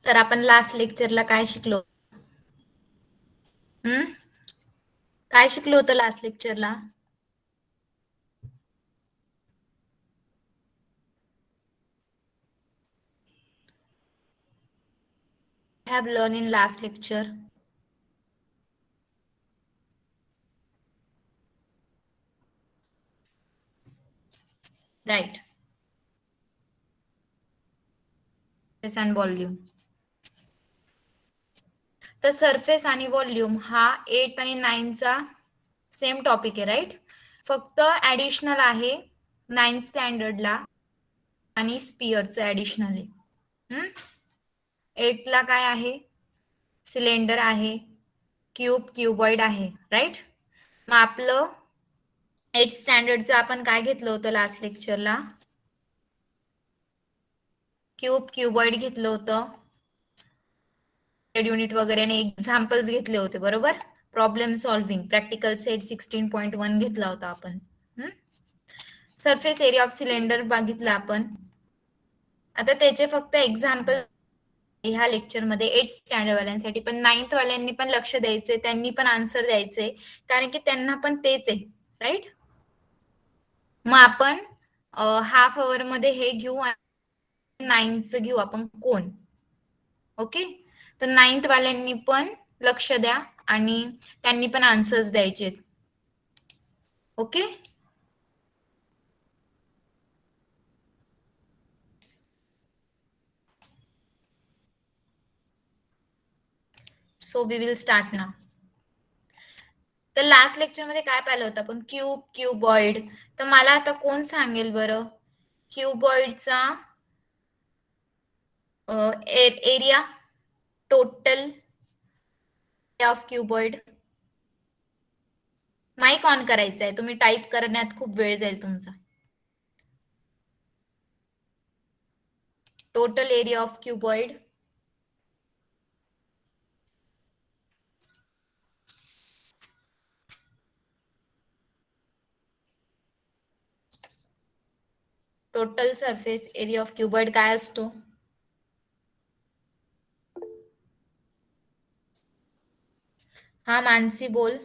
तर आपण लास्ट लेक्चरला काय शिकलो? हम्म काय शिकलो होतं last लेक्चरला? Have learned in last lecture. Right. Surface and volume. तर सरफेस आणि व्हॉल्यूम हा 8 आणि 9 चा सेम टॉपिक आहे, राईट? फक्त ऍडिशनल आहे 9 स्टँडर्डला आणि स्पियरचं ऍडिशनल आहे. 8 ला काय आहे? सिलेंडर आहे, क्युबॉइड आहे, राईट? मग आपलं 8 स्टँडर्डचं आपण काय घेतलं होतं लास्ट लेक्चरला? क्युबॉइड घेतलं होतं, युनिट वगैरे आणि एक्झाम्पल्स घेतले होते, बरोबर? प्रॉब्लेम सॉल्व्हिंग प्रॅक्टिकल सेट 16.1 घेतला होता आपण. सरफेस एरिया ऑफ सिलेंडर बघितला आपण. आता त्याचे फक्त एक्झाम्पल ह्या लेक्चरमध्ये 8 स्टँडर्ड वाल्यांसाठी, पण 9th वाल्यांनी पण लक्ष द्यायचे, त्यांनी पण आन्सर द्यायचे, कारण की त्यांना पण तेच आहे, राईट? मग आपण हाफ अवर मध्ये हे घेऊ, 9th घेऊ आपण कोण. ओके, तर 9th वाल्यांनी पण लक्ष द्या आणि त्यांनी पण आन्सर्स द्यायचे. Okay, so we will start ना. तर लास्ट लेक्चर मध्ये काय पाहिलं होतं आपण? क्युबॉइड. तर मला आता कोण सांगेल बरं क्युबॉइडचा area, total of cuboid? Mic on करायचा आहे, तुम्ही टाईप करण्यात खूप वेळ जाईल तुमचा. Total area of cuboid. Total surface area of cuboid काय असतो? हा मानसी बोल.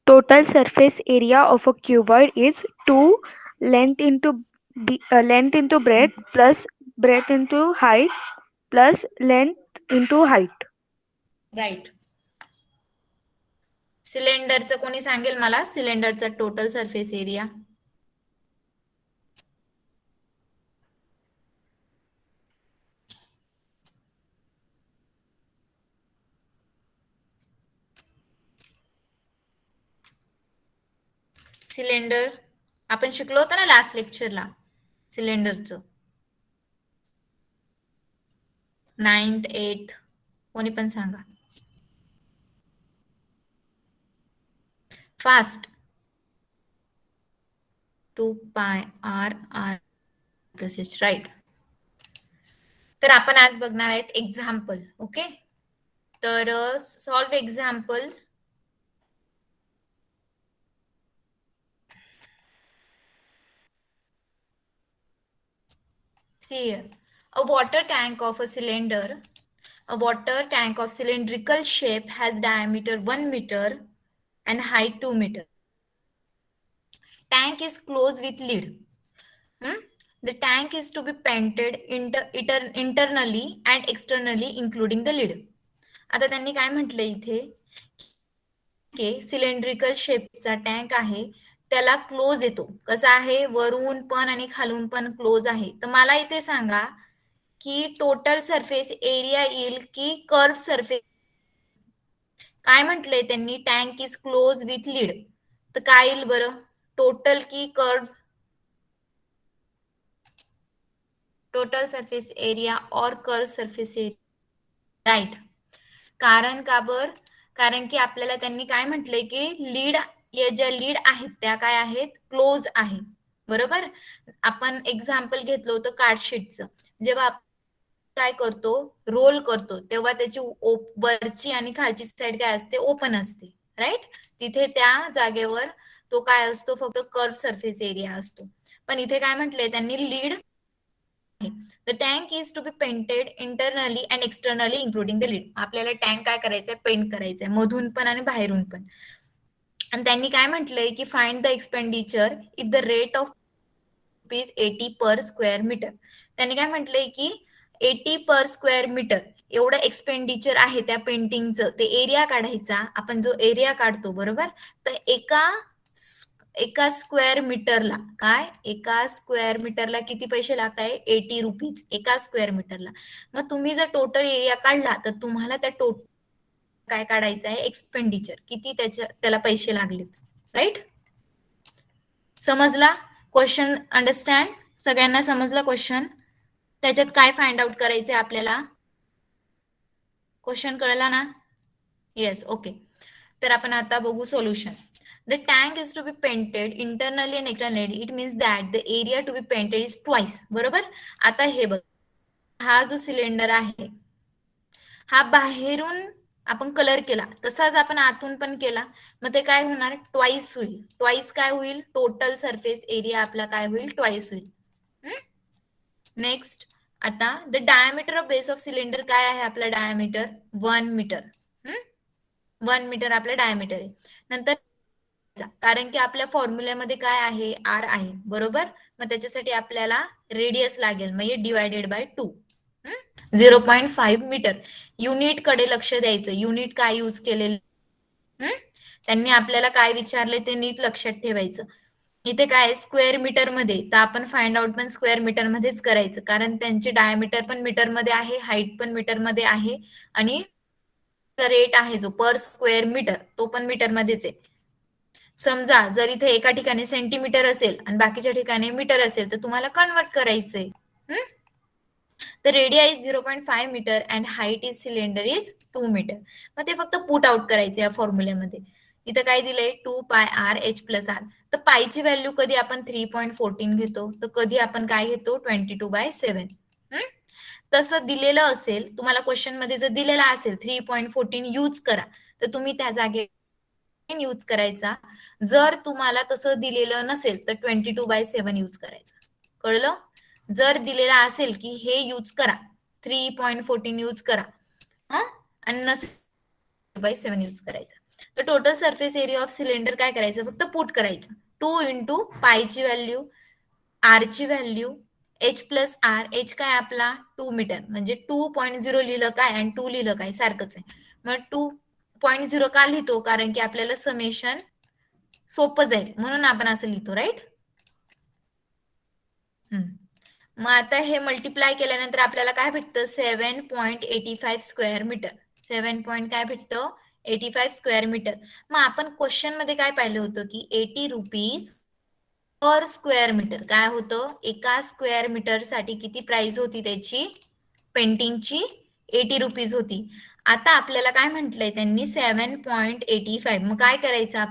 Total surface area of a cuboid is 2 length into breadth plus breadth into height plus length into height. Right. सिलेंडरचं कोणी सांगेल मला सिलेंडरचा टोटल सरफेस एरिया? सिलेंडर आपण शिकलो होतो ना लास्ट लेक्चरला, सिलेंडरचं 9th 8th कोणी पण सांगा fast. 2 pi R R plus H, right. तर आपण आज बघणार आहेत एक्झाम्पल. ओके, तर solve example. See here, a water tank of a cylinder, a water tank of cylindrical shape has diameter 1 meter and height 2 meter. Tank is closed with lid. The tank is to be painted internally and externally including the lid. आता त्यांनी काय म्हटलं इथे की cylindrical शेपचा tank आहे, त्याला close येतो. कसा आहे? वरून पण आणि खालून पण क्लोज आहे. तर मला इथे सांगा की टोटल सरफेस एरिया येईल की कर्व सरफेस? काय म्हटलंय त्यांनी? Tank is close with lead. तर काय येईल बरं? टोटल की कर्व? टोटल सरफेस एरिया और कर्व सरफेस एरिया, राईट. कारण का बर? कारण की आपल्याला त्यांनी काय म्हटलंय की लीड, या ज्या लीड आहेत त्या काय आहेत? क्लोज आहे, बरोबर. आपण एक्झाम्पल घेतलं होतं कार्डशीटचं. जेव्हा काय करतो, रोल करतो, तेव्हा त्याची वरची आणि खालची साईड काय असते? ओपन असते, राईट. तिथे त्या जागेवर तो काय असतो? फक्त कर्व सरफेस एरिया असतो. पण इथे काय म्हटलंय त्यांनी? Lid the tank is to be painted internally and externally including the lid. आपल्याला टँक काय करायचंय, पेंट करायचंय मधून पण आणि बाहेरून पण. आणि त्यांनी काय म्हटलंय की find the expenditure if the rate of ₹80 per square metre. त्यांनी काय म्हटलंय की 80 पर स्क्वेअर मीटर एवढं एक्सपेंडिचर आहे त्या पेंटिंगचं. ते एरिया काढायचा, आपण जो एरिया काढतो बरोबर, तर एका स्क्वेअर मीटरला एका स्क्वेअर मीटरला किती पैसे लागत आहे, ₹80 एका स्क्वेअर मीटरला. मग तुम्ही जर टोटल एरिया काढला तर तुम्हाला त्या काय काढायचं आहे, एक्सपेंडिचर किती त्याला पैसे लागलेत. राईट, समजला क्वेश्चन? अंडरस्टँड? सगळ्यांना समजला क्वेश्चन? त्याच्यात काय फाइंड आउट करायचंय आपल्याला? क्वेश्चन कळला ना? Yes, okay. तर आपण आता बघू solution. The tank is to be painted internally and externally. It means that the area to be painted is twice. बरोबर. आता हे बघ, हा जो सिलेंडर आहे हा बाहेरून आपण कलर केला, तसाच आपण आतून पण केला, मग ते काय होणार, ट्वाइस होईल. ट्वाइस काय होईल, टोटल सरफेस एरिया आपला काय होईल, ट्वाइस होईल. नेक्स्ट, आता the diameter of base of cylinder काय आहे आपला, डायमीटर 1 मीटर. 1 मीटर आपलं डायमीटर आहे. नंतर कारण की आपल्या फॉर्म्युल्यामध्ये काय आहे, आर आहे बरोबर, मग त्याच्यासाठी आपल्याला रेडियस लागेल, म्हणजे डिवायडेड बाय 2. 0.5 मीटर. युनिट कडे लक्ष द्यायचं, युनिट काय यूज केलेलं, त्यांनी आपल्याला काय विचारले ते नीट लक्षात ठेवायचं. इथे काय स्क्वेअर मीटर मध्ये, तर आपण फाइंड आउट पण स्क्वेअर मीटर मध्येच करायचं, कारण त्यांचे डायमीटर पण मीटर मध्ये आहे, हाईट पण मीटर मध्ये आहे, आणि रेट आहे जो पर स्क्वेअर मीटर तो पण मीटर मध्येच आहे. समजा जर इथे एका ठिकाणी सेंटीमीटर असेल आणि बाकीच्या ठिकाणी मीटर असेल, तर तुम्हाला कन्वर्ट करायचंय. तर radius is 0.5 metre and height is cylinder is 2 metre. मग ते फक्त पुट आउट करायचे या फॉर्म्युल्यामध्ये. इथं काय दिलंय, 2 pi R H plus R. तर पायची व्हॅल्यू कधी आपण 3.14 घेतो, तर कधी आपण काय घेतो, 22/7. तसं दिलेलं असेल तुम्हाला क्वेश्चन मध्ये, जर दिलेला असेल 3.14 यूज करा, तर तुम्ही त्या जागे यूज करायचा. जर तुम्हाला तसं दिलेलं नसेल तर 22/7 यूज करायचा. कळलं? जर दिलेला असेल की हे यूज करा, 3.14 यूज करा, आणि नसेल 2/7 यूज करायचा. तर total surface area of cylinder काय करायचं, फक्त पुट करायचं. 2 इंटू पायची व्हॅल्यू, आर ची value, H plus R. H काय आपला 2 मीटर, म्हणजे 2.0 लिहिलं काय आणि 2 लिहिलं काय सारखंच आहे. मग 2.0 का लिहितो, कारण की आपल्याला समेशन सोपं जाईल म्हणून आपण असं लिहितो. राईट. मग आता हे मल्टिप्लाय केल्यानंतर आपल्याला काय भेटतं, 7.85 स्क्वेअर मीटर. 7 काय भेटतं, 85 स्क्वेअर मीटर. मग आपण क्वेश्चन मध्ये काय पाहिलं होतं की ₹80 पर स्क्वेअर मीटर. काय होतं, एका स्क्वेअर मीटर साठी किती प्राइस होती त्याची, पेंटिंगची ₹80 होती. आता आपल्याला काय म्हटलंय त्यांनी, 7.85. मग काय करायचं,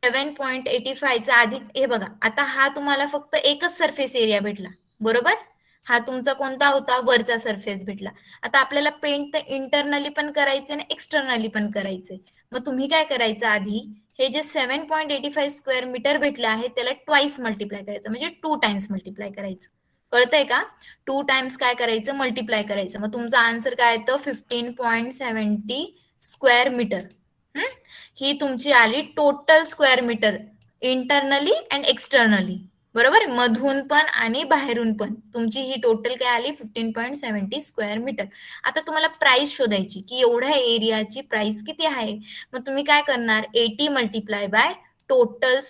7.85 चा आधी हे बघा, आता हा तुम्हाला फक्त एकच सरफेस एरिया भेटला बरोबर. हा तुमचा कोणता होता, वरचा सरफेस भेटला. आता आपल्याला पेंट तर इंटरनली पण करायचे आणि एक्सटर्नली पण करायचे. मग तुम्ही काय करायचं, आधी हे जे 7.85 स्क्वेअर मीटर भेटलं आहे त्याला ट्वाइस मल्टिप्लाय करायचं, म्हणजे 2 टाइम्स मल्टिप्लाय करायचं. कळतंय का, 2 टाइम्स काय करायचं, मल्टिप्लाय करायचं. मग तुमचा आन्सर काय येतं, 15.70 स्क्वेअर मीटर. ही तुमची आली total square metre, internally and externally. बरोबर, मधून पण आणि बाहेरून पण तुमची ही टोटल काय आली, 15.70 स्क्वेअर मीटर. आता तुम्हाला प्राइस शोधायची की एवढ्या एरियाची प्राइस किती आहे. मग तुम्ही काय करणार, 80 multiply by total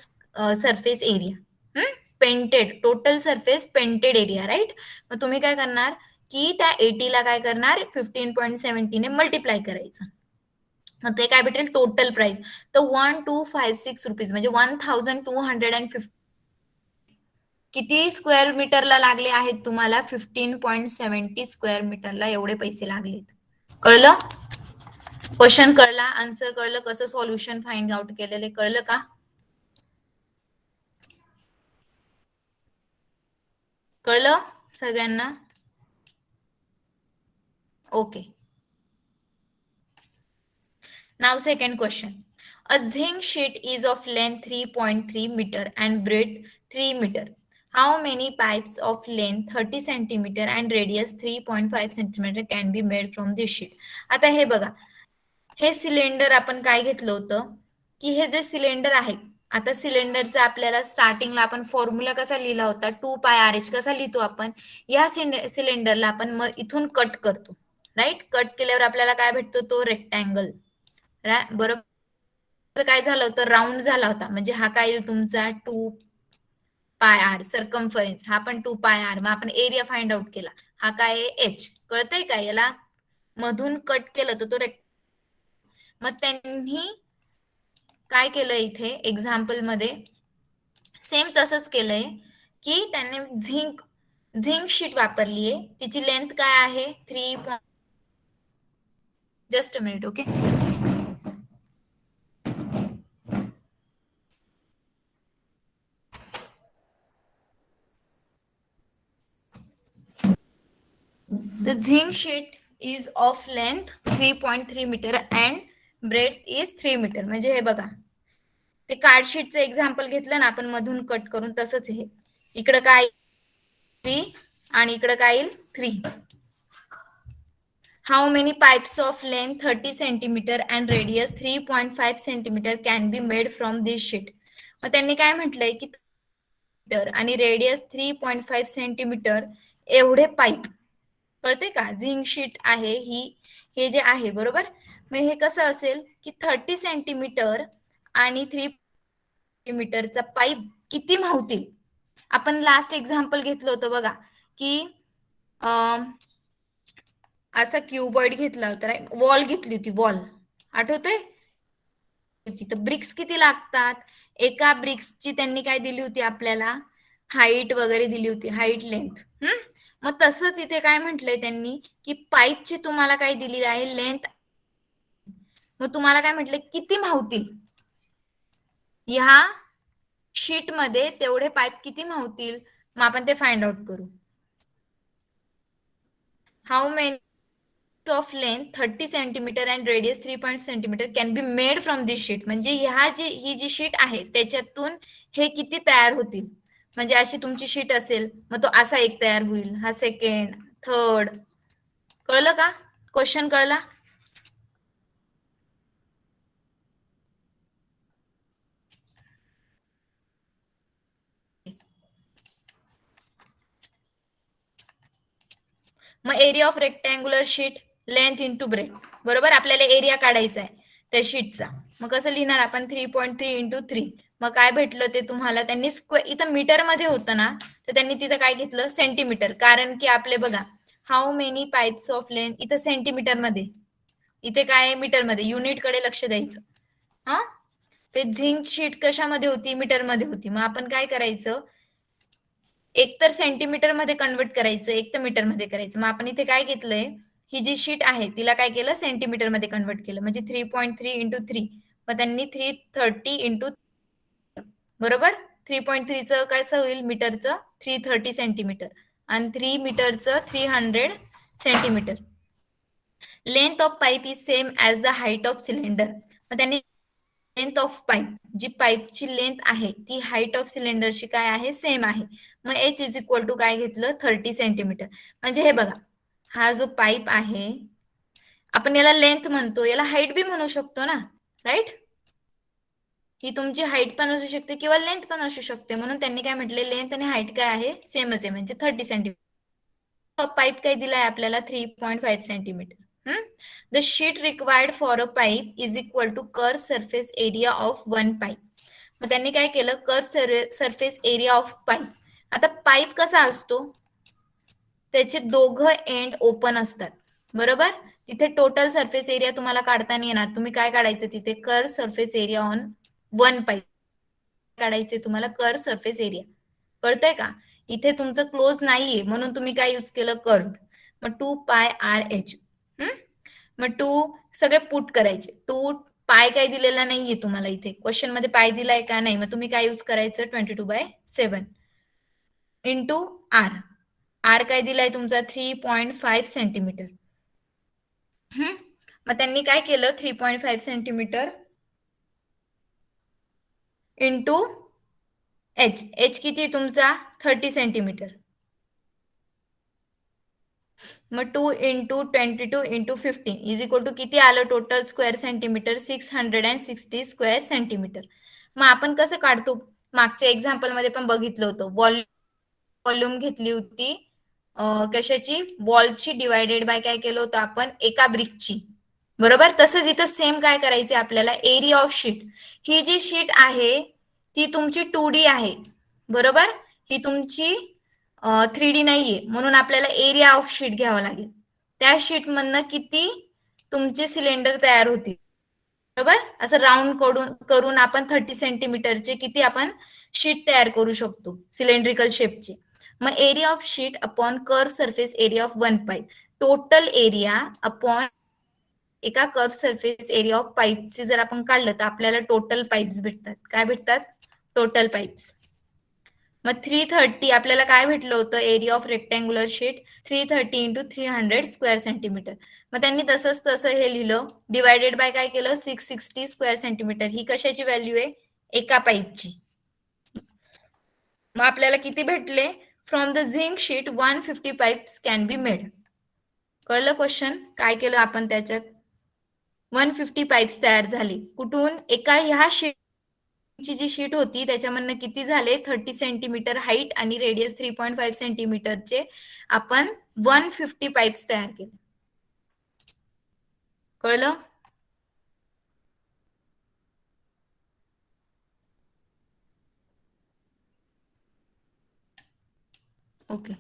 surface area, painted total surface painted area. Right. मग तुम्ही काय करणार की त्या 80 ला काय करणार, 15.70 ने मल्टिप्लाय करायचं. मग ते काय भेटेल, टोटल प्राइस. तर 1256 रुपीज, म्हणजे 1250. किती स्क्वेअर मीटरला लागले आहेत तुम्हाला, 15.70 स्क्वेअर मीटरला एवढे पैसे लागलेत. कळलं, क्वेश्चन कळला, आन्सर कळलं, कसं सॉल्युशन फाइंड आउट केलेले कळलं का, कळलं सगळ्यांना? Okay. Now second question. A zinc sheet is of length 3.3 meter and breadth 3 meter. How many pipes of length 30 centimetre and radius 3.5 centimetre can be made from this sheet. आता हे बघा, हे cylinder आपण काय घेतलं होतं की हे जे सिलेंडर आहे, आता सिलेंडरचा आपल्याला स्टार्टिंगला आपण फॉर्म्युला कसा लिहिला होता, 2πRH कसा लिहितो आपण, या सिलेंडरला आपण मग इथून कट करतो, राईट. कट केल्यावर आपल्याला काय भेटतो, तो रेक्टँगल, बरोबर. काय झालं होतं, राऊंड झाला होता, म्हणजे हा काय येईल तुमचा 2πR सर्कम्फरन्स, हा पण 2πR. मग आपण एरिया फाइंड आउट केला, हा काय आहे H, कळतंय का, याला मधून कट केलं तर तो मग त्यांनी काय केलं इथे एक्झाम्पल मध्ये, सेम तसंच केलंय की त्यांनी झिंक शीट वापरली आहे, तिची लेंथ काय आहे 3. Just a minute, okay. The zinc sheet is of length 3.3 metre and breadth is 3 metre. म्हणजे हे बघा, ते कार्डशीटचं एक्झाम्पल घेतलं ना आपण मधून कट करून, तसंच हे इकडं काय 3 आणि इकडं काय येईल 3. How many pipes of length 30 centimetre and radius 3.5 centimetre can be made from this sheet. मग त्यांनी काय म्हटलंय की आणि रेडियस 3.5 सेंटीमीटर एवढे पाईप, कळते का, झिंक शीट आहे ही, हे जे आहे बरोबर. मग हे कसं असेल की 30 सेंटीमीटर आणि 3 सेंटीमीटरचा पाईप किती मावतील. आपण लास्ट एक्झाम्पल घेतलं होतं बघा की असा क्यूबॉइड घेतला होता, वॉल घेतली होती, वॉल आठवतंय. तिथं ब्रिक्स किती लागतात, एका ब्रिक्सची त्यांनी काय दिली होती आपल्याला, हाईट वगैरे दिली होती, हाईट लेंथ. मग तसंच इथे काय म्हटलंय त्यांनी की पाईपची तुम्हाला काय दिलेली आहे, लेंथ. मग तुम्हाला काय म्हटलंय, किती मावतील ह्या शीट मध्ये, तेवढे पाईप किती मावतील, मग आपण ते फाइंड आउट करू. How many of length 30 centimetre and radius 3 centimetre can be made from this sheet. म्हणजे ही जी शीट आहे त्याच्यातून हे किती तयार होतील. म्हणजे अशी तुमची शीट असेल, मग तो असा एक तयार होईल, हा सेकंड, थर्ड. कळलं का, क्वेश्चन कळला. मग area of rectangular sheet length into breadth, बरोबर. आपल्याला एरिया काढायचा आहे त्या शीटचा. मग कसं लिहिणार आपण, 3.3 इंटू 3. मग काय भेटलं ते तुम्हाला, त्यांनी इथं मीटर मध्ये होतं ना, तर त्यांनी तिथं काय घेतलं, सेंटीमीटर. कारण की आपले बघा, how many pipes of length, इथं सेंटीमीटर मध्ये, इथे काय मीटर मध्ये, युनिट कडे लक्ष द्यायचं. हा, ते झिंक शीट कशामध्ये होती, मीटर मध्ये होती. मग आपण काय करायचं, एक तर सेंटीमीटर मध्ये कन्वर्ट करायचं, एक तर मीटर मध्ये करायचं. मग आपण इथे काय घेतलंय, ही जी शीट आहे तिला काय केलं, सेंटीमीटर मध्ये कन्वर्ट केलं, म्हणजे 3.3 इंटू 3. मग त्यांनी 330 इंटू, बरोबर. 3.3चं कसं होईल, मीटरचं 330 सेंटीमीटर आणि 3 मीटरचं 300 centimetre. Length of pipe is same as the height of cylinder. मग त्यांनी लेंथ ऑफ पाईप, जी पाईपची लेंथ आहे ती हाईट ऑफ सिलेंडरची काय आहे, सेम आहे. मग H इज इक्वल टू काय घेतलं, 30 सेंटीमीटर. म्हणजे हे बघा, हा जो पाईप आहे, आपण याला लेंथ म्हणतो, याला हाईट बी म्हणू शकतो ना, राईट. ही तुमची हाईट पण असू शकते किंवा लेंथ पण असू शकते. म्हणून त्यांनी काय म्हटले, लेंथ आणि हाईट काय आहे, सेमच आहे, म्हणजे 30 सेंटीमीटर. पाईप काय दिलाय आपल्याला, 3.5 centimetre. The sheet required for a pipe is equal to curve surface area of one pipe. मग त्यांनी काय केलं, curve surface area of pipe. आता पाईप कसा असतो, त्याचे दोघं एंड ओपन असतात, बरोबर. तिथे टोटल सरफेस एरिया तुम्हाला काढता नाही येणार. तुम्ही काय काढायचं, तिथे curve surface area on one pipe काढायचे तुम्हाला, कर्व सरफेस एरिया. कळतंय का, इथे तुमचं क्लोज नाहीये म्हणून तुम्ही काय यूज केलं, कर्व. मग 2πRH. मग 2 सगळे पुट करायचे. 2 पाय काय दिलेला नाहीये तुम्हाला, इथे क्वेश्चन मध्ये पाय दिलाय का, नाही. मग तुम्ही काय यूज करायचं, 22/7 इंटू R. R काय दिलाय तुमचा, 3.5 सेंटीमीटर. मग त्यांनी काय केलं, 3.5 सेंटीमीटर इंटू एच किती आहे तुमचा 30 सेंटीमीटर. मग 2 × 22 × 15 इज इक्वल टू किती आलं total square centimetre 660 square centimetre. मग आपण कसं काढतो मागच्या एक्झाम्पल मध्ये पण बघितलं होतं व्हॉल्यूम घेतली होती कशाची वॉलची डिवायडेड बाय काय केलं होतं आपण एका ब्रिकची. बरोबर तसंच इथं सेम काय करायचे आपल्याला एरिया ऑफ शीट. ही जी शीट आहे ती तुमची 2D आहे. बरोबर ही तुमची 3D नाहीये म्हणून आपल्याला एरिया ऑफ शीट घ्यावा लागेल. त्या शीट मधनं किती तुमचे सिलेंडर तयार होतील. बरोबर असं राऊंड करून आपण 30 सेंटीमीटरचे किती आपण शीट तयार करू शकतो सिलेंड्रिकल शेपचे. मग area of sheet upon curve surface area of one pipe total area upon एका कर्व सरफेस एरिया ऑफ पाईपचे जर आपण काढलं तर आपल्याला टोटल पाईप्स भेटतात. काय भेटतात टोटल पाईप्स. मग 330 आपल्याला काय भेटलं होतं area of rectangular sheet 330 × 300 square centimetre. मग त्यांनी तसंच तसं हे लिहिलं डिवायडेड बाय काय केलं 660 स्क्वेअर सेंटीमीटर. ही कशाची व्हॅल्यू आहे एका पाईपची. मग आपल्याला किती भेटले from the zinc sheet 150 pipes can be made. कळलं क्वेश्चन काय केलं आपण त्याच्यात 150 पाईप्स तयार झाली कुठून एका ह्या शीटची जी शीट होती त्याच्यामधनं किती झाले 30 सेंटीमीटर हाईट आणि रेडियस 3.5 सेंटीमीटरचे आपण 150 पाईप्स तयार केले. कळलं ओके.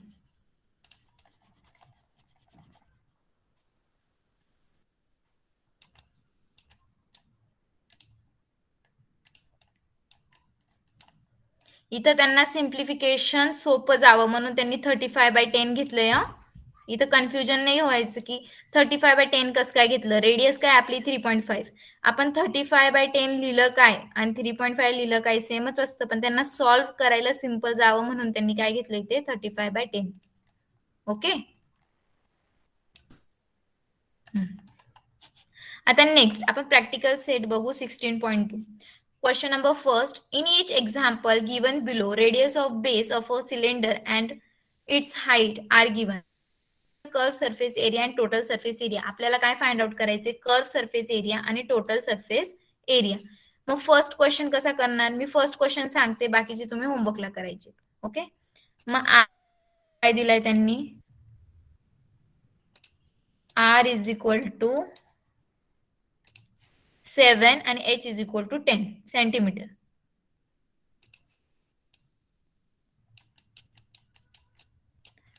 इथं त्यांना सिम्प्लिफिकेशन सोपं जावं म्हणून त्यांनी 35/10 घेतलंय. इथं कन्फ्युजन नाही व्हायचं की 35/10 कसं काय घेतलं रेडियस काय आपली 3.5 आपण 35/10 लिहिलं काय आणि 3.5 लिहिलं काय सेमच असतं पण त्यांना सॉल्व्ह करायला सिम्पल जावं म्हणून त्यांनी काय घेतलं इथे 35/10. ओके. आता नेक्स्ट आपण प्रॅक्टिकल सेट बघू 16.2. Question number first. In each example given below, radius of base of a cylinder and its height are given. Curve surface area आणि टोटल सरफेस एरिया आपल्याला काय फाइंड आउट करायचे curve surface area आणि total surface area. मग first question कसा करणार मी first question सांगते बाकीचे तुम्ही होमवर्कला करायचे. ओके. मग काय दिलाय त्यांनी R इज इक्वल टू 7 आणि H is equal to 10 centimetre.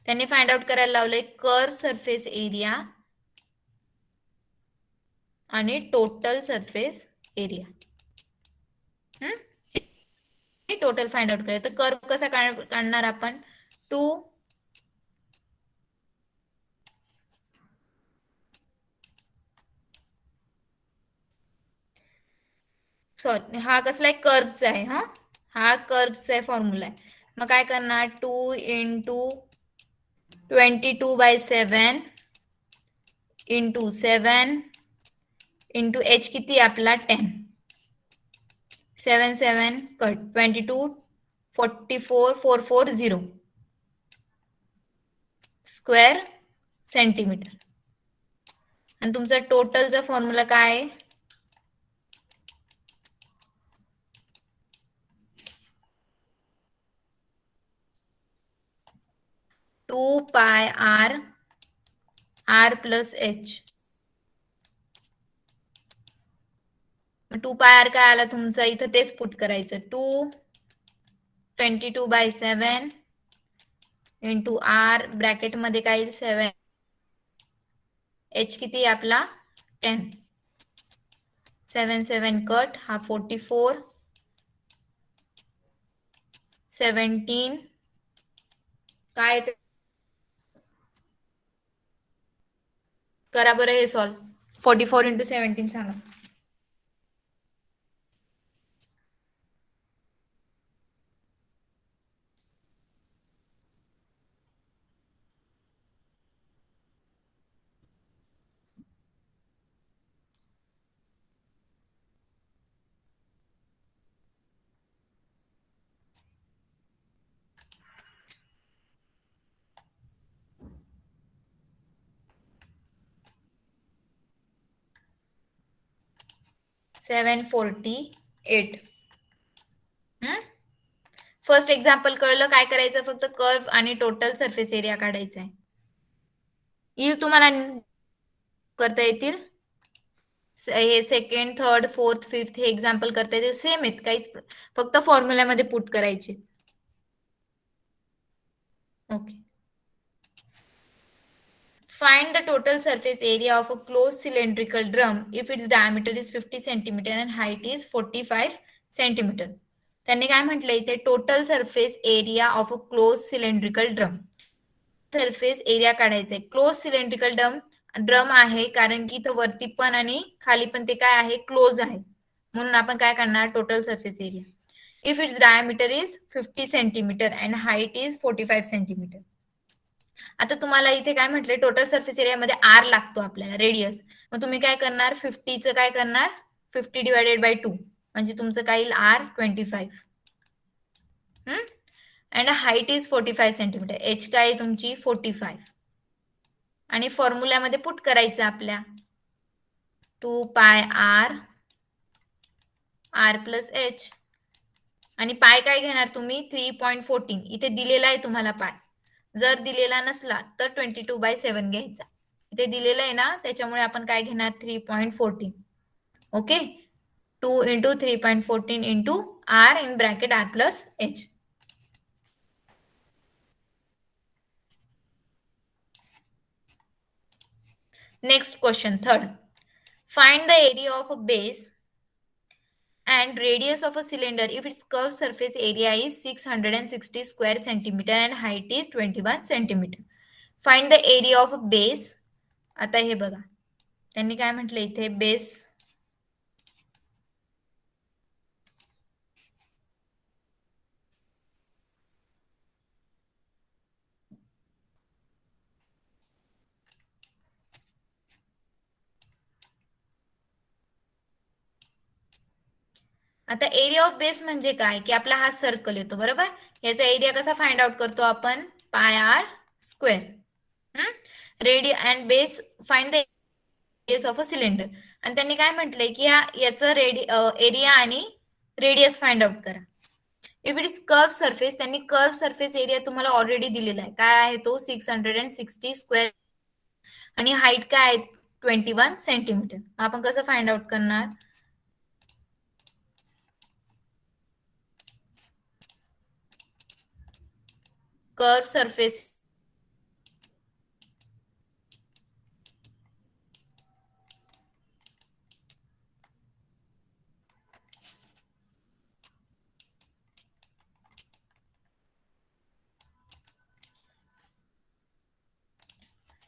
त्यांनी फाइंड आउट करायला लावलंय कर्व सरफेस एरिया आणि टोटल सरफेस एरिया. टोटल फाइंड आउट करायचं तर कर्व कसा काढणार आपण 2 सॉरी हा कसला आहे कर्वचा आहे. हा कर्वचा आहे फॉर्म्युला आहे. मग काय करणार 2 × 22/7 × 7 × H किती आपला 10 7 7 कट 22 44 440 स्क्वेअर सेंटीमीटर. आणि तुमचा टोटलचा फॉर्म्युला काय आहे 2πr r plus H. 2πr काय आला तुमचा इथं तेच पुट करायचं 22/7 × r ब्रॅकेट मध्ये काय 7 H किती आपला 10 7 7 कट हा 44 17 काय करा बरं हे सॉल्व 44 × 17 सांगा. 748. फर्स्ट एक्झाम्पल कळलं काय करायचं, फक्त कर्व आणि टोटल सरफेस एरिया काढायचा आहे. येईल तुम्हाला करता येतील. हे सेकंड, थर्ड, फोर्थ, फिफ्थ हे एक्झाम्पल करता येतील, सेम आहेत, काहीच फक्त फॉर्म्युल्यामध्ये पुट करायचे. Okay. Find the total surface area of a closed cylindrical drum if its diameter is 50 cm and height is 45 cm. त्यांनी काय म्हटलंय इथे, total surface area of a close cylindrical drum. Surface area काढायचा आहे. Close cylindrical drum आहे कारण की इथं वरती पण आणि खाली पण ते काय आहे, क्लोज आहे, म्हणून आपण काय करणार, total surface area. If its diameter is 50 centimetre and height is 45 centimetre. आता तुम्हाला इथे काय म्हटलंय, टोटल सरफेस एरिया मध्ये आर लागतो आपल्याला, रेडियस. मग तुम्ही काय करणार, 50चं काय करणार, 50 डिवायडेड बाय 2 म्हणजे तुमचं काय येईल, R 25. And height is 45 centimetre. H काय आहे तुमची 45. आणि फॉर्म्युल्यामध्ये पुट करायचं आपल्या 2 pi R R plus H. आणि पाय काय घेणार तुम्ही, 3.14. इथे दिलेला आहे तुम्हाला पाय. जर दिलेला नसला तर 22/7 घ्यायचा. इथे दिलेलं आहे ना, त्याच्यामुळे आपण काय घेणार, 3.14. Okay. 2 × 3.14 × R in bracket R plus H. Next question, third. Find the area of a base and radius of a cylinder if its curved surface area is 660 square centimeter and height is 21 centimeter. Find the area of a base. आता हे बघा, त्यांनी काय म्हटलं इथे, base आता area of base म्हणजे काय, की आपला हा सर्कल येतो बरोबर. याचा एरिया कसा फाइंड आउट करतो आपण, pi R square. Radius and base, find the radius of a cylinder. आणि त्यांनी काय म्हटलंय की याचं एरिया आणि रेडियस फाइंड आउट करा. If it is curve surface, त्यांनी कर्व सरफेस एरिया तुम्हाला ऑलरेडी दिलेला आहे, काय आहे तो 660 स्क्वेअर. आणि हाईट काय आहे 21 सेंटीमीटर. आपण कसं फाइंड आउट करणार, कर्व सरफेस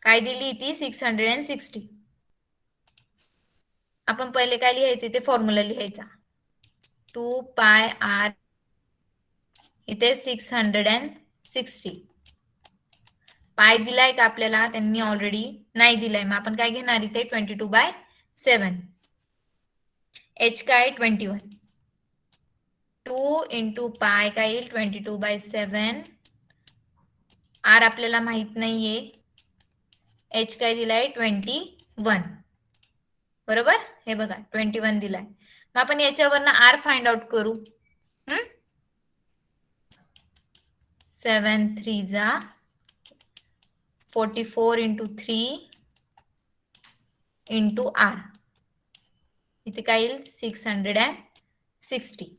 काय दिली ती 660. आपण पहिले काय लिहायचे, ते फॉर्म्युला लिहायचा, 2 पाय आर इथे 660. पाय दिलाय का आपल्याला, त्यांनी ऑलरेडी नाही दिलाय, मग आपण काय घेणार इथे 22/7. एच काय 21. 2 × पाय काय येईल 22/7. आर आपल्याला माहित नाहीये, एच काय दिलाय 21 बरोबर. हे बघा 21 दिलाय. मग आपण याच्यावरनं आर फाइंड आउट करू. 7 3 44 × 3 × आर. इथे काय येईल 660.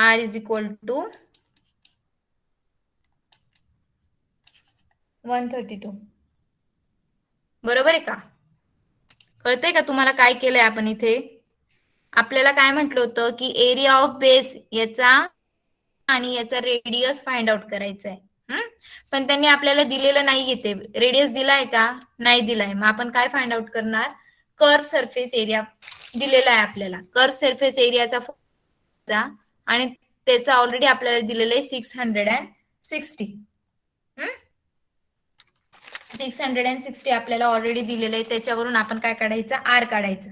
R is equal to 132. बरोबर आहे का, कळतंय का तुम्हाला काय केलंय आपण इथे. आपल्याला काय म्हटलं होतं की एरिया ऑफ बेस याचा आणि याचा रेडियस फाइंड आउट करायचा आहे. पण त्यांनी आपल्याला दिलेलं नाही येते, रेडियस दिलाय का, नाही दिलाय. मग आपण काय फाइंड आउट करणार, कर्व सरफेस एरिया दिलेला आहे आपल्याला. कर्व सरफेस एरियाचा आणि त्याचा ऑलरेडी आपल्याला दिलेलं आहे 660. 660 आपल्याला ऑलरेडी दिलेलं आहे. त्याच्यावरून आपण काय काढायचं, आर काढायचा.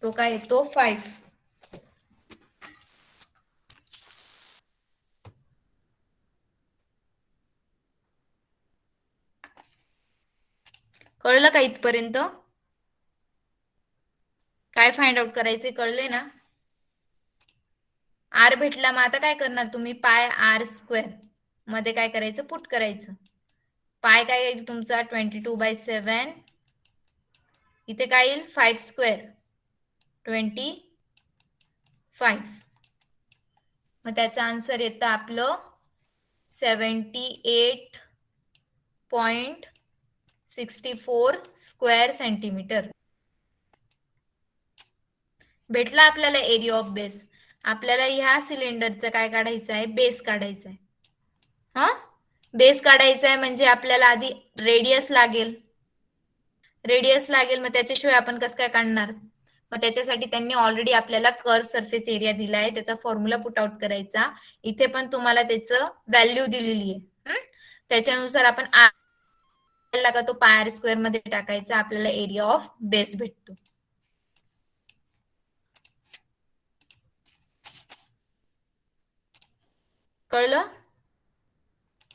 तो काय येतो 5. कळलं का इथपर्यंत? काय फाइंड आउट करायचे कळले ना? आर भेटला, मग आता काय करणार तुम्ही, पाय आर स्क्वेअर मध्ये काय करायचं, पुट करायचं. पाय काय येईल तुमचा 22/7. इथे काय येईल 5 स्क्वेअर 25. मग त्याचं आन्सर येतं आपलं 78.64 स्क्वेअर सेंटीमीटर. भेटला आपल्याला एरिया ऑफ बेस. आपल्याला ह्या सिलेंडरचं काय काढायचं आहे, बेस काढायचा आहे. हा, बेस काढायचा आहे म्हणजे आपल्याला आधी रेडियस लागेल. मग त्याच्याशिवाय आपण कसं काय काढणार. मग त्याच्यासाठी त्यांनी ऑलरेडी आपल्याला कर्व सरफेस एरिया दिला आहे, त्याचा फॉर्म्युला पुट आउट करायचा. इथे पण तुम्हाला त्याचं व्हॅल्यू दिलेली आहे. त्याच्यानुसार आपण का तो पाय स्क्वेअर मध्ये टाकायचा, आपल्याला एरिया ऑफ बेस भेटतो. कळलं?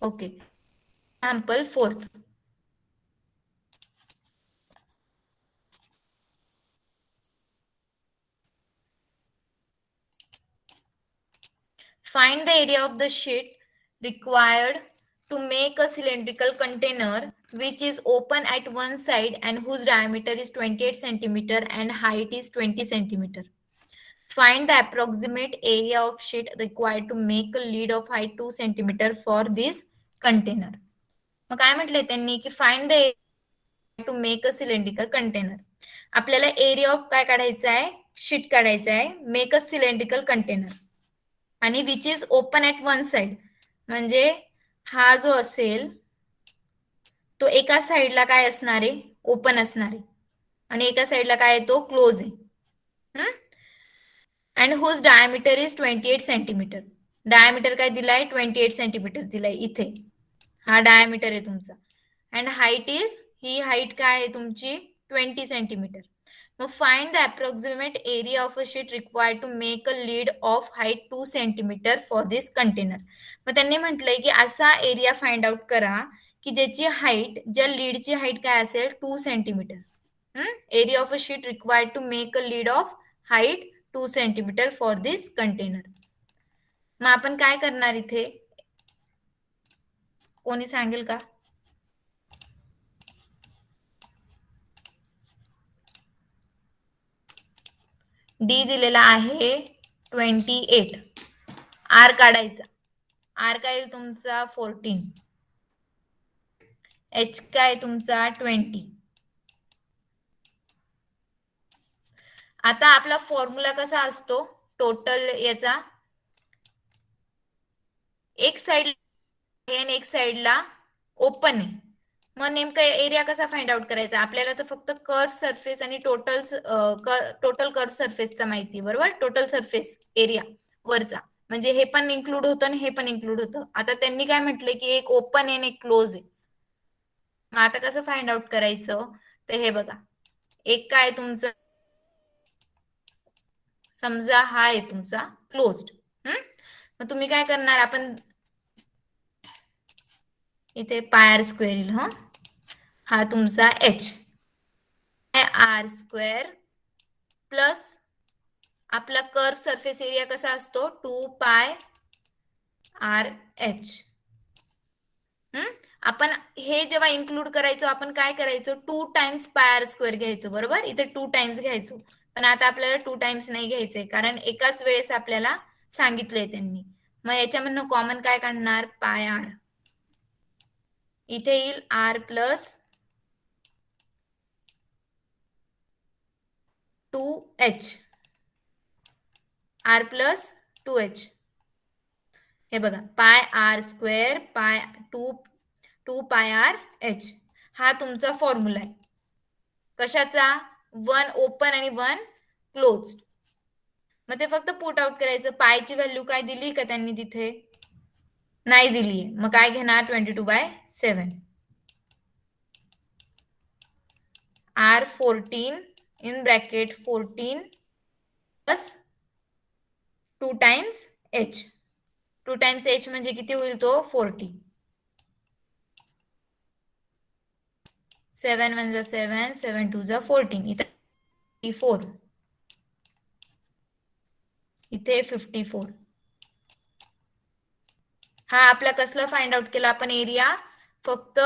Okay. Example 4. Find the area of the sheet required to make a cylindrical container which is open at one side and whose diameter is 28 centimeter and height is 20 centimeter. Find the approximate area of sheet required to make a lid of height 2 centimeter for this container. मग काय म्हटलंय त्यांनी की find the two make a cylindrical container. आपल्याला area of काय काढायचं आहे, sheet काढायचं आहे, मेक अ सिलेंड्रिकल कंटेनर. आणि which is open at one side म्हणजे हा जो असेल तो एका साइडला काय असणार आहे, ओपन असणार आहे, आणि एका साइडला काय आहे, तो क्लोज आहे. And whose diameter is 28 centimetre. Diameter काय दिलाय, 28 सेंटीमीटर दिलाय इथे. हा डायमीटर आहे तुमचा. अँड हाईट इज, ही हाईट काय आहे तुमची 20 सेंटीमीटर. मग find the approximate area of a sheet required to make a lid of height 2 centimetre for this container. मग त्यांनी म्हटलंय की असा एरिया फाइंड आउट करा की ज्याची हाईट, ज्या लीडची हाईट काय असेल 2 centimetre. Area of a sheet required to make a lid of height 2 centimetre for this container. मग आपण काय करणार इथे, कोणी सांगेल का? डी दिलेला आहे 28. आर काढायचा. आर काय तुमचा 14. एच काय तुमचा 20. आता आपला फॉर्म्युला कसा असतो टोटल याचा, एक साइड आणि एक साइडला ओपन आहे. मग नेमका एरिया कसा फाइंड आउट करायचा, आपल्याला तर फक्त कर्व सरफेस आणि टोटल कर्व सरफेसचा माहिती, बरोबर. टोटल सरफेस एरिया वरचा म्हणजे हे पण इन्क्लूड होतं आणि हे पण इन्क्लूड होतं. आता त्यांनी काय म्हटलंय की एक ओपन आहे आणि एक क्लोज आहे. मग आता कसं फाइंड आउट करायचं, तर हे बघा, एक काय तुमचं, समजा हा आहे तुमचा क्लोज्ड. मग तुम्ही काय करणार, आपण इथे पाय स्क्वेअर येईल. हा तुमचा एच आर स्क्वेअर प्लस आपला कर्व सरफेस एरिया कसा असतो 2 पाय आर एच. आपण हे जेव्हा इन्क्लूड करायचो आपण काय करायचो, 2 टाइम्स पाय आर स्क्वेअर घ्यायचो, बरोबर. इथे 2 टाइम्स घ्यायचो, पण आता आपल्याला 2 टाइम्स नाही घ्यायचंय कारण एकाच वेळेस आपल्याला सांगितलंय त्यांनी. मग याच्यामधनं कॉमन काय काढणार, पाय आर. इथे येईल R plus 2h, R plus 2h. हे बघा, पाय आर स्क्वेअर पाय 2 पाय आर एच. हा तुमचा फॉर्म्युला आहे. कशाचा? 1 ओपन आणि 1 क्लोज्ड. मग ते फक्त पुट आउट करायचं. पायची व्हॅल्यू काय दिली का त्यांनी तिथे? नाही दिली. मग काय घेणार? 22/7. R14 in bracket 14 plus 2 times H. 2 times H म्हणजे किती होईल तो? 40. 7 1 जा 7, 7 2 जा 14. इथे 4. इथे 54. हा आपला कसला फाइंड आउट केला आपण एरिया? फक्त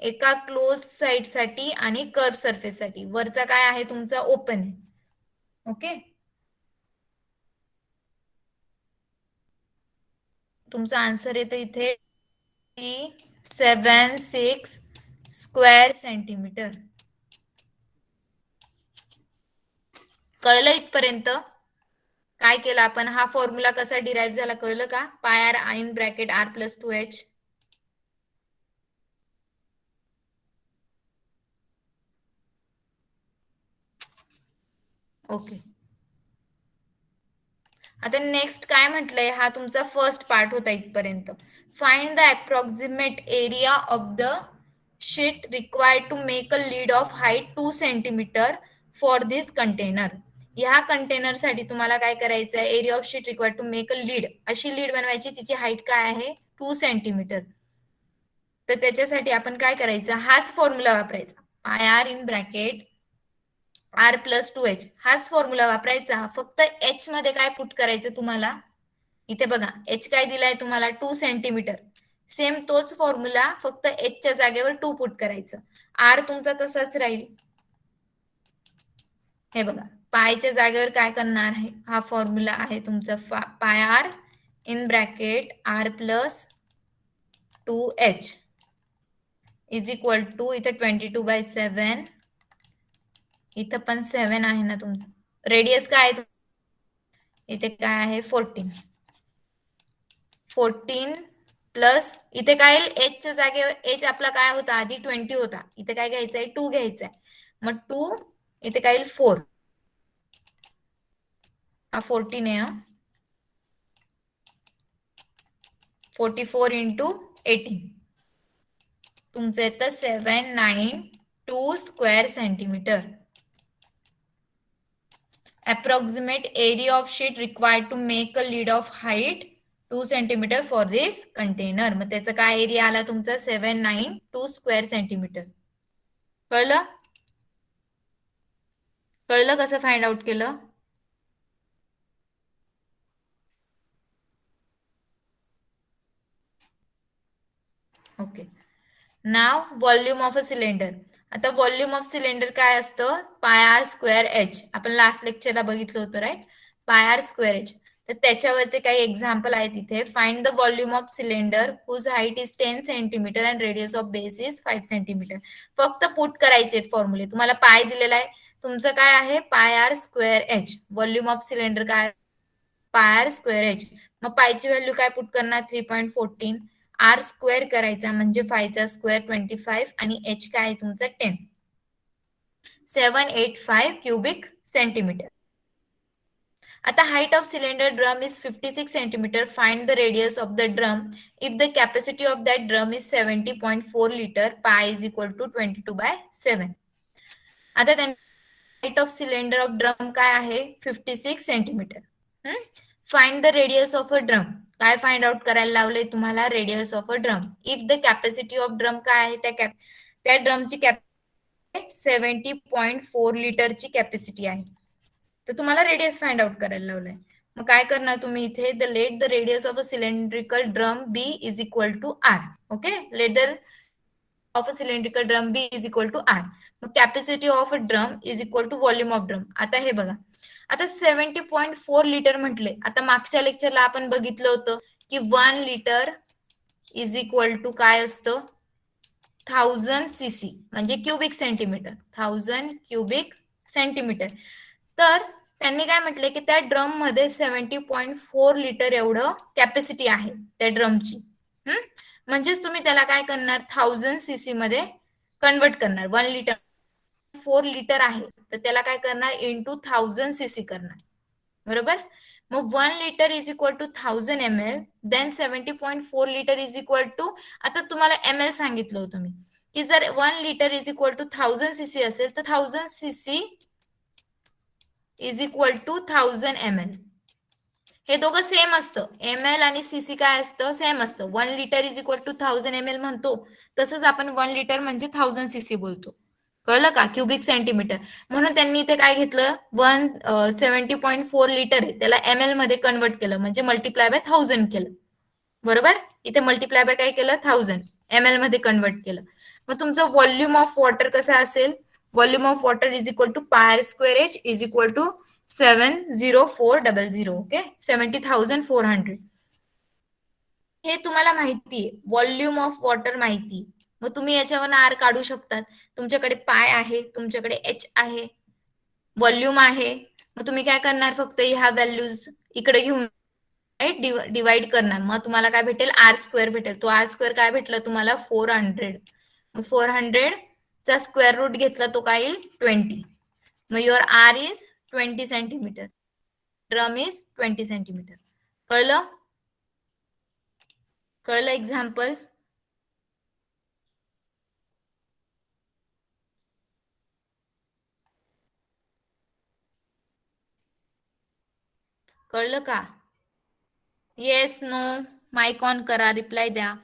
एका क्लोज साइड साठी आणि कर्व सरफेस साठी. वरचा काय आहे तुमचा? ओपन आहे. ओके, तुमचा आन्सर येतो इथे 76 स्क्वेअर सेंटीमीटर. कळलं इथपर्यंत? काय केलं आपण? हा फॉर्म्युला कसा डिराईव्ह झाला कळलं का? Pi R in bracket R + 2H. Okay, आता नेक्स्ट काय म्हटलंय? हा तुमचा फर्स्ट पार्ट होता इथपर्यंत. Find the approximate area of the sheet required to make a lid of height 2 centimetre for this container. ह्या कंटेनर साठी तुम्हाला काय करायचं आहे? Area of sheet required to make a lid. अशी लीड बनवायची, तिची हाईट काय आहे? 2 सेंटीमीटर. तर त्याच्यासाठी आपण काय करायचं? हाच फॉर्म्युला वापरायचा. पाय R in bracket R + 2H. हाच फॉर्म्युला वापरायचा. फक्त H मध्ये काय पुट करायचं तुम्हाला? इथे बघा, H काय दिलाय तुम्हाला? 2 सेंटीमीटर. सेम तोच फॉर्म्युला, फक्त H च्या जागेवर 2 पुट करायचं. R तुमचा तसाच राहील. हे बघा, पायच्या जागेवर काय करणार आहे? हा फॉर्म्युला आहे तुमचा pi R in bracket R + 2H is equal to इथे 22/7. इथं पण 7 आहे ना तुमचं. रेडियस काय आहे? इथे काय आहे? 14. 14 प्लस इथे काय येईल? H च्या जागेवर H आपला काय होता? आधी 20 होता. इथे काय घ्यायचंय? 2 घ्यायचंय. मग 2 इथे काय येईल? 4. हा 14 आहे. 44 इंटू 18. तुमचं येतं 792 square centimetre. Approximate area of sheet required to make a lid of height 2 centimetre for this container. मग त्याचा काय एरिया आला तुमचा? 792 स्क्वेअर सेंटीमीटर. कळलं? कळलं कसं फाइंड आउट केलं? Okay, now volume of a cylinder. आता व्हॉल्यूम ऑफ सिलेंडर काय असतं? Pi R square H. आपण लास्ट लेक्चरला बघितलं होतं, राईट? पाय आर स्क्वेअर एच. तर त्याच्यावरचे काही एक्झाम्पल आहेत इथे. Find the volume of cylinder whose height is 10 centimetre and radius of base is 5 centimetre. फक्त पुट करायचे फॉर्म्युले. तुम्हाला पाय दिलेला आहे, तुमचं काय आहे? Pi R square H. Volume of cylinder काय? Pi R square H. मग पायची व्हॅल्यू काय पुट करणार? 3.14. आर स्क्वेअर करायचा म्हणजे 5 चा स्क्वेअर 25 आणि एच काय आहे तुमचा? 10. 785 क्यूबिक सेंटीमीटर. आता height of cylinder drum is 56 centimetre. Find the radius of the drum if the capacity of that drum is 70.4 litre. पाय इज इक्वल टू 22/7. आता त्यांनी height of cylinder of drum काय आहे? 56 centimetre. Find the radius of a drum. काय find out करायला लावलंय तुम्हाला? Radius of a drum. If the capacity of drum काय आहे? त्या ड्रमची 70.4 लिटरची कॅपॅसिटी आहे. तर तुम्हाला रेडियस फाइंड आउट करायला लावलंय. मग काय करणार तुम्ही इथे? The let the radius of a cylindrical drum B is equal to R. Okay, let the of a cylindrical drum B is equal to R. मग capacity of a drum is equal to volume of drum. आता हे बघा, आता 70.4 litre म्हटले. आता मागच्या लेक्चरला आपण बघितलं होतं की 1 लिटर इज इक्वल टू काय असतं? 1000 cc म्हणजे क्यूबिक सेंटीमीटर. 1000 cubic centimetre. तर त्यांनी काय म्हटले की त्या ड्रम मध्ये 70.4 लिटर एवढं कॅपॅसिटी आहे त्या ड्रमची. म्हणजेच तुम्ही त्याला काय करणार? 1000 cc मध्ये कन्वर्ट करणार. 1 लिटर 17.4 लिटर आहे तर त्याला काय करणार इंटू 1000 सीसी करणार बरोबर मग 1 litre is equal to 1000 ml then 70.4 litre is equal to आता तुम्हाला एम एल सांगितलं होतं मी की जर 1 litre is equal to 1000 CC असेल तर 1000 CC is equal to 1000 ml हे दोघं सेम असतं एम एल आणि सीसी काय असतं सेम असतं 1 litre is equal to 1000 ml म्हणतो तसंच आपण 1 लिटर म्हणजे 1000 सीसी बोलतो कळलं का क्युबिक सेंटीमीटर म्हणून त्यांनी इथे काय घेतलं 170.4 लिटर आहे त्याला एम एल मध्ये कन्वर्ट केलं म्हणजे मल्टिप्लाय बाय 1000 केलं बरोबर इथे मल्टिप्लाय बाय काय केलं 1000 एम एल मध्ये कन्वर्ट केलं मग तुमचं व्हॉल्यूम ऑफ वॉटर कसं असेल volume of water is equal to pi r square H is equal to 70400 okay 70,400 हे तुम्हाला माहिती आहे व्हॉल्यूम ऑफ वॉटर माहिती मग तुम्ही याच्यावर आर काढू शकतात तुमच्याकडे पाय आहे तुमच्याकडे एच आहे व्हॉल्यूम आहे मग तुम्ही काय करणार फक्त ह्या व्हॅल्यूज इकडे घेऊन डिवाइड करणार मग तुम्हाला काय भेटेल आर स्क्वेअर भेटेल तो आर स्क्वेअर काय भेटला तुम्हाला 400 मग 400 चा स्क्वेअर रूट घेतला तो काय येईल 20 मग your R is 20 centimetre drum is 20 centimetre कळलं कळलं एक्झाम्पल कळलं का येस नो माइक ऑन करा रिप्लाय द्या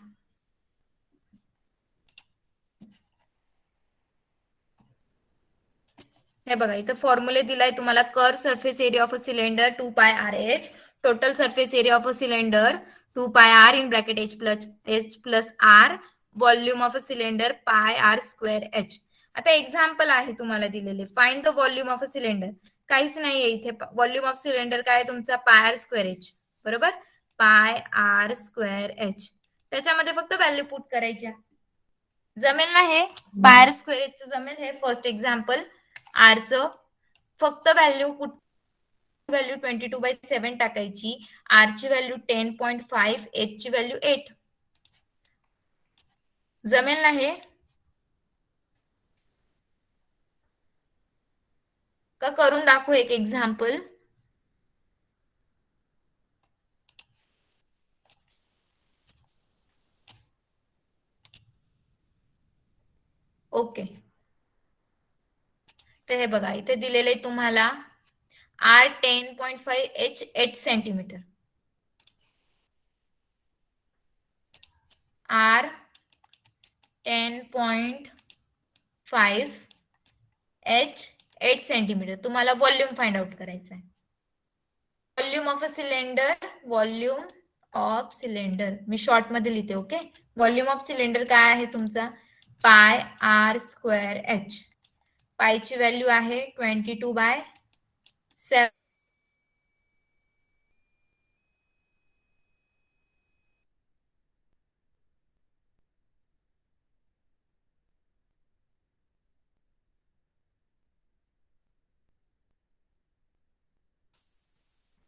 हे बघा इथं फॉर्म्युले दिलाय तुम्हाला curve surface area of a cylinder 2 pi R H total surface area of a cylinder 2 pi R in bracket H plus R volume of a cylinder pi R square H आता example आहे तुम्हाला दिलेले find the volume of a cylinder काहीच नाहीये इथे volume of cylinder काय तुमचा pi R square H बरोबर पाय आर स्क्वेअर एच त्याच्यामध्ये फक्त व्हॅल्यू पुट करायच्या जमेल ना हे पाय आर स्क्वेअर एच जमेल हे फर्स्ट एक्झाम्पल आरचं फक्त व्हॅल्यू व्हॅल्यू 22/7 टाकायची आर ची व्हॅल्यू 10.5 एच ची व्हॅल्यू 8 जमेल ना हे का करून दाखवू एक एक्झाम्पल ओके तर हे बघा इथे दिलेले तुम्हाला R 10.5 H 8 centimetre R 10.5 H 8 centimetre तुम्हाला व्हॉल्यूम फाइंड आउट करायचा आहे volume of a cylinder volume of cylinder मी शॉर्ट मध्ये लिहिते ओके व्हॉल्यूम ऑफ सिलेंडर काय आहे तुमचा पाय आर स्क्वेअर एच पायची व्हॅल्यू आहे 22/7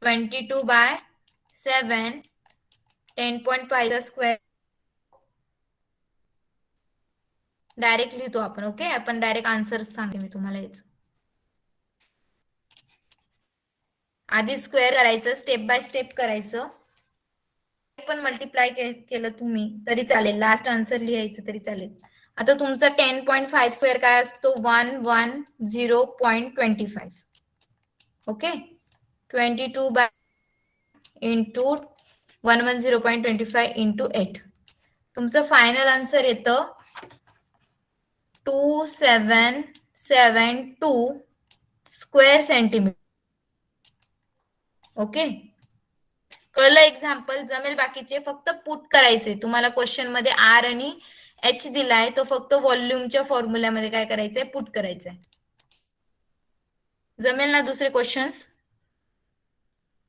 22/7 10.5 चा स्क्वेअर डायरेक्ट लिहितो आपण ओके आपण डायरेक्ट आन्सर सांगते मी तुम्हाला याच आधी स्क्वेअर करायचं स्टेप बाय स्टेप करायचं पण मल्टिप्लाय केलं तुम्ही तरी चालेल लास्ट आन्सर लिहायचं तरी चालेल आता तुमचा 10.5 स्क्वेअर काय असतो 110.25 ओके 22 बाय इंटू 110.25 इंटू 8 तुमचं फायनल आन्सर येतं 2772 स्क्वेअर सेंटीमीटर ओके कळलं एक्झाम्पल जमेल बाकीचे फक्त पुट करायचे तुम्हाला क्वेश्चन मध्ये आर आणि एच दिलाय तो फक्त व्हॉल्यूमच्या फॉर्म्युल्यामध्ये काय करायचंय पुट करायचंय जमेल ना दुसरे क्वेश्चन्स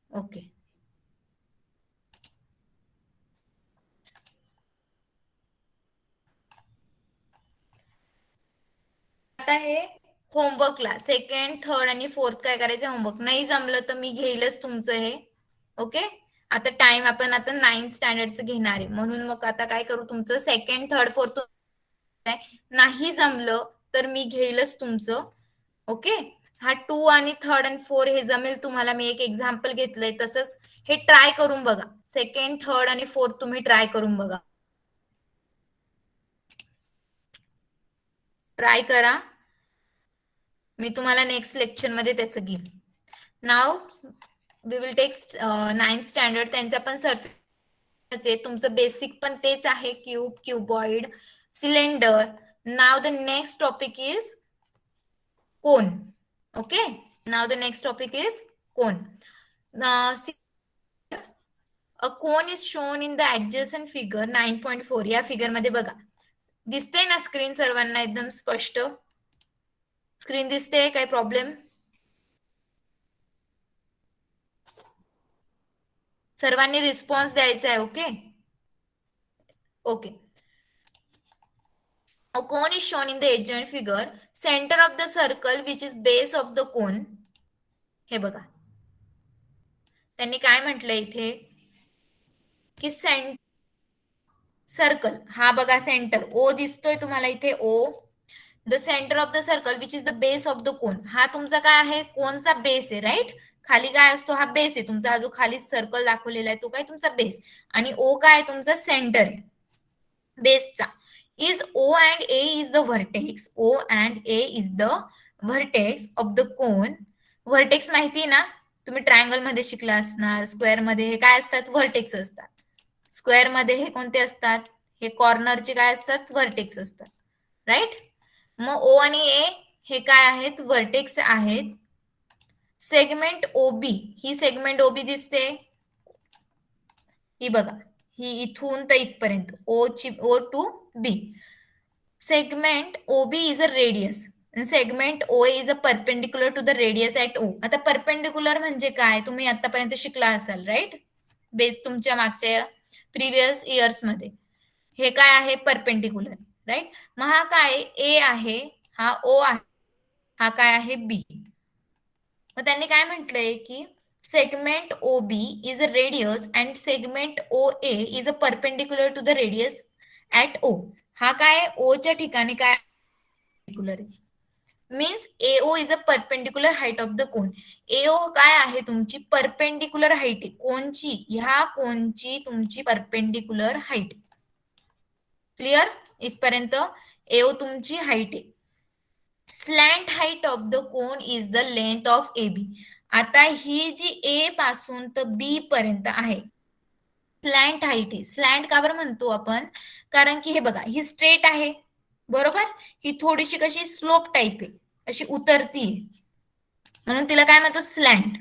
ओके आता हे होमवर्कला सेकंड थर्ड आणि फोर्थ काय करायचं होमवर्क नाही जमलं तर मी घेईलच तुमचं हे ओके आता टाइम आपण आता 9th स्टँडर्डचं घेणार आहे म्हणून मग आता काय करू तुमचं सेकंड थर्ड फोर्थ नाही जमलं तर मी घेईलच तुमचं ओके. हा 2 आणि 3rd आणि 4 हे जमेल तुम्हाला. मी एक एक्झाम्पल घेतलंय. तसंच हे ट्राय करून बघा. 2nd, 3rd आणि 4th तुम्ही ट्राय करून बघा. ट्राय करा. मी तुम्हाला नेक्स्ट लेक्चर मध्ये त्याचं घेईन. Now we will take 9th standard. त्यांचा पण सरफेस आहे. तुमचं बेसिक पण तेच आहे. Cube, cuboid, cylinder. Now the next topic is cone. Okay. Now the next topic is cone. A cone is shown in the adjacent figure 9.4. या figure मध्ये बघा. दिसते ना स्क्रीन सर्वांना एकदम स्पष्ट? स्क्रीन दिसते? काय प्रॉब्लेम? सर्वांनी रिस्पॉन्स द्यायचा आहे. Okay okay. A cone is shown in the adjoint figure. Center of the circle which is base of the cone. हे बघा. त्यांनी काय म्हटलंय इथे की सर्कल हा बघा सेंटर ओ दिसतोय तुम्हाला इथे O. The centre of the circle which is the base of the cone. हा तुमचा काय आहे? कोनचा बेस आहे. राईट. खाली काय असतो? हा बेस आहे तुमचा. हा जो खाली सर्कल दाखवलेला आहे तो काय तुमचा बेस. आणि ओ काय तुमचा सेंटर आहे बेसचा. is O and A is the vertex. O and A is the vertex of the cone. Vertex माहिती आहे ना? तुम्ही ट्रायंगल मध्ये शिकला असणार. स्क्वेअर मध्ये हे काय असतात? व्हर्टेक्स असतात. स्क्वेअर मध्ये हे कोणते असतात? हे कॉर्नरचे काय असतात? व्हर्टेक्स असतात. राईट. मग ओ आणि ए हे काय आहेत? व्हर्टेक्स आहेत. सेगमेंट ओबी, ही सेगमेंट ओबी दिसते. ही बघा. ही इथून तर इथपर्यंत O to B. Segment OB is a radius. Segment O is a perpendicular to the radius at O. आता परपेंडिक्युलर म्हणजे काय? तुम्ही आतापर्यंत शिकला असाल. राईट. बेस तुमच्या मागच्या प्रिव्हियस इयर्स मध्ये. हे काय आहे? परपेंडिक्युलर. राईट. मग हा काय? ए आहे. हा ओ आहे. हा काय आहे? बी. मग त्यांनी काय म्हटलंय की segment OB is a radius and segment OA is a perpendicular to the radius at O. हा काय? O च्या ठिकाणी काय perpendicular आहे. Means AO is a perpendicular height of the cone. AO काय आहे? तुमची परपेंडिक्युलर हाईट आहे. कोणची? ह्या कोणची तुमची परपेंडिक्युलर हाईट. क्लिअर? इथपर्यंत AO तुमची हाईट आहे. Slant height of the cone is the length of AB. आता ही जी ए पासून तर बी पर्यंत आहे स्लॅन्ट हाईट आहे. स्लॅन्ट का बरं म्हणतो आपण? कारण की हे बघा ही स्ट्रेट आहे बरोबर. ही थोडीशी कशी स्लोप टाईप आहे, अशी उतरती म्हणून तिला काय म्हणतो? स्लॅन्ट.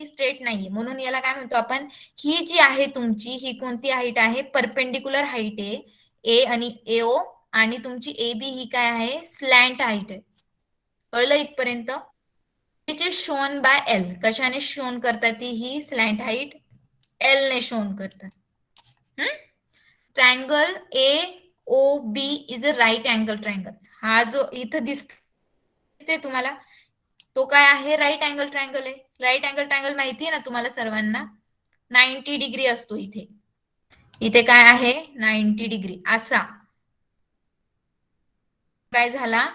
स्ट्रेट नाहीये म्हणून याला काय म्हणतो आपण? ही जी आहे तुमची ही कोणती हाईट आहे? परपेंडिक्युलर हाईट आहे. ए आणि एओ आणि तुमची ए बी ही काय आहे? स्लॅन्ट हाईट आहे. कळलं इथपर्यंत? Which is shown by L. कशाने शोन करतात ती ही स्लॅन्ट हाईट? एल ने शोन करतात. Triangle A O B is a right angle triangle. हा जो इथं दिसते तुम्हाला तो काय आहे? राईट अँगल ट्रायंगल आहे. राईट अँगल ट्रायंगल माहिती आहे ना तुम्हाला सर्वांना? 90 डिग्री असतो इथे. इथे काय आहे? 90 डिग्री असा. काय झाला?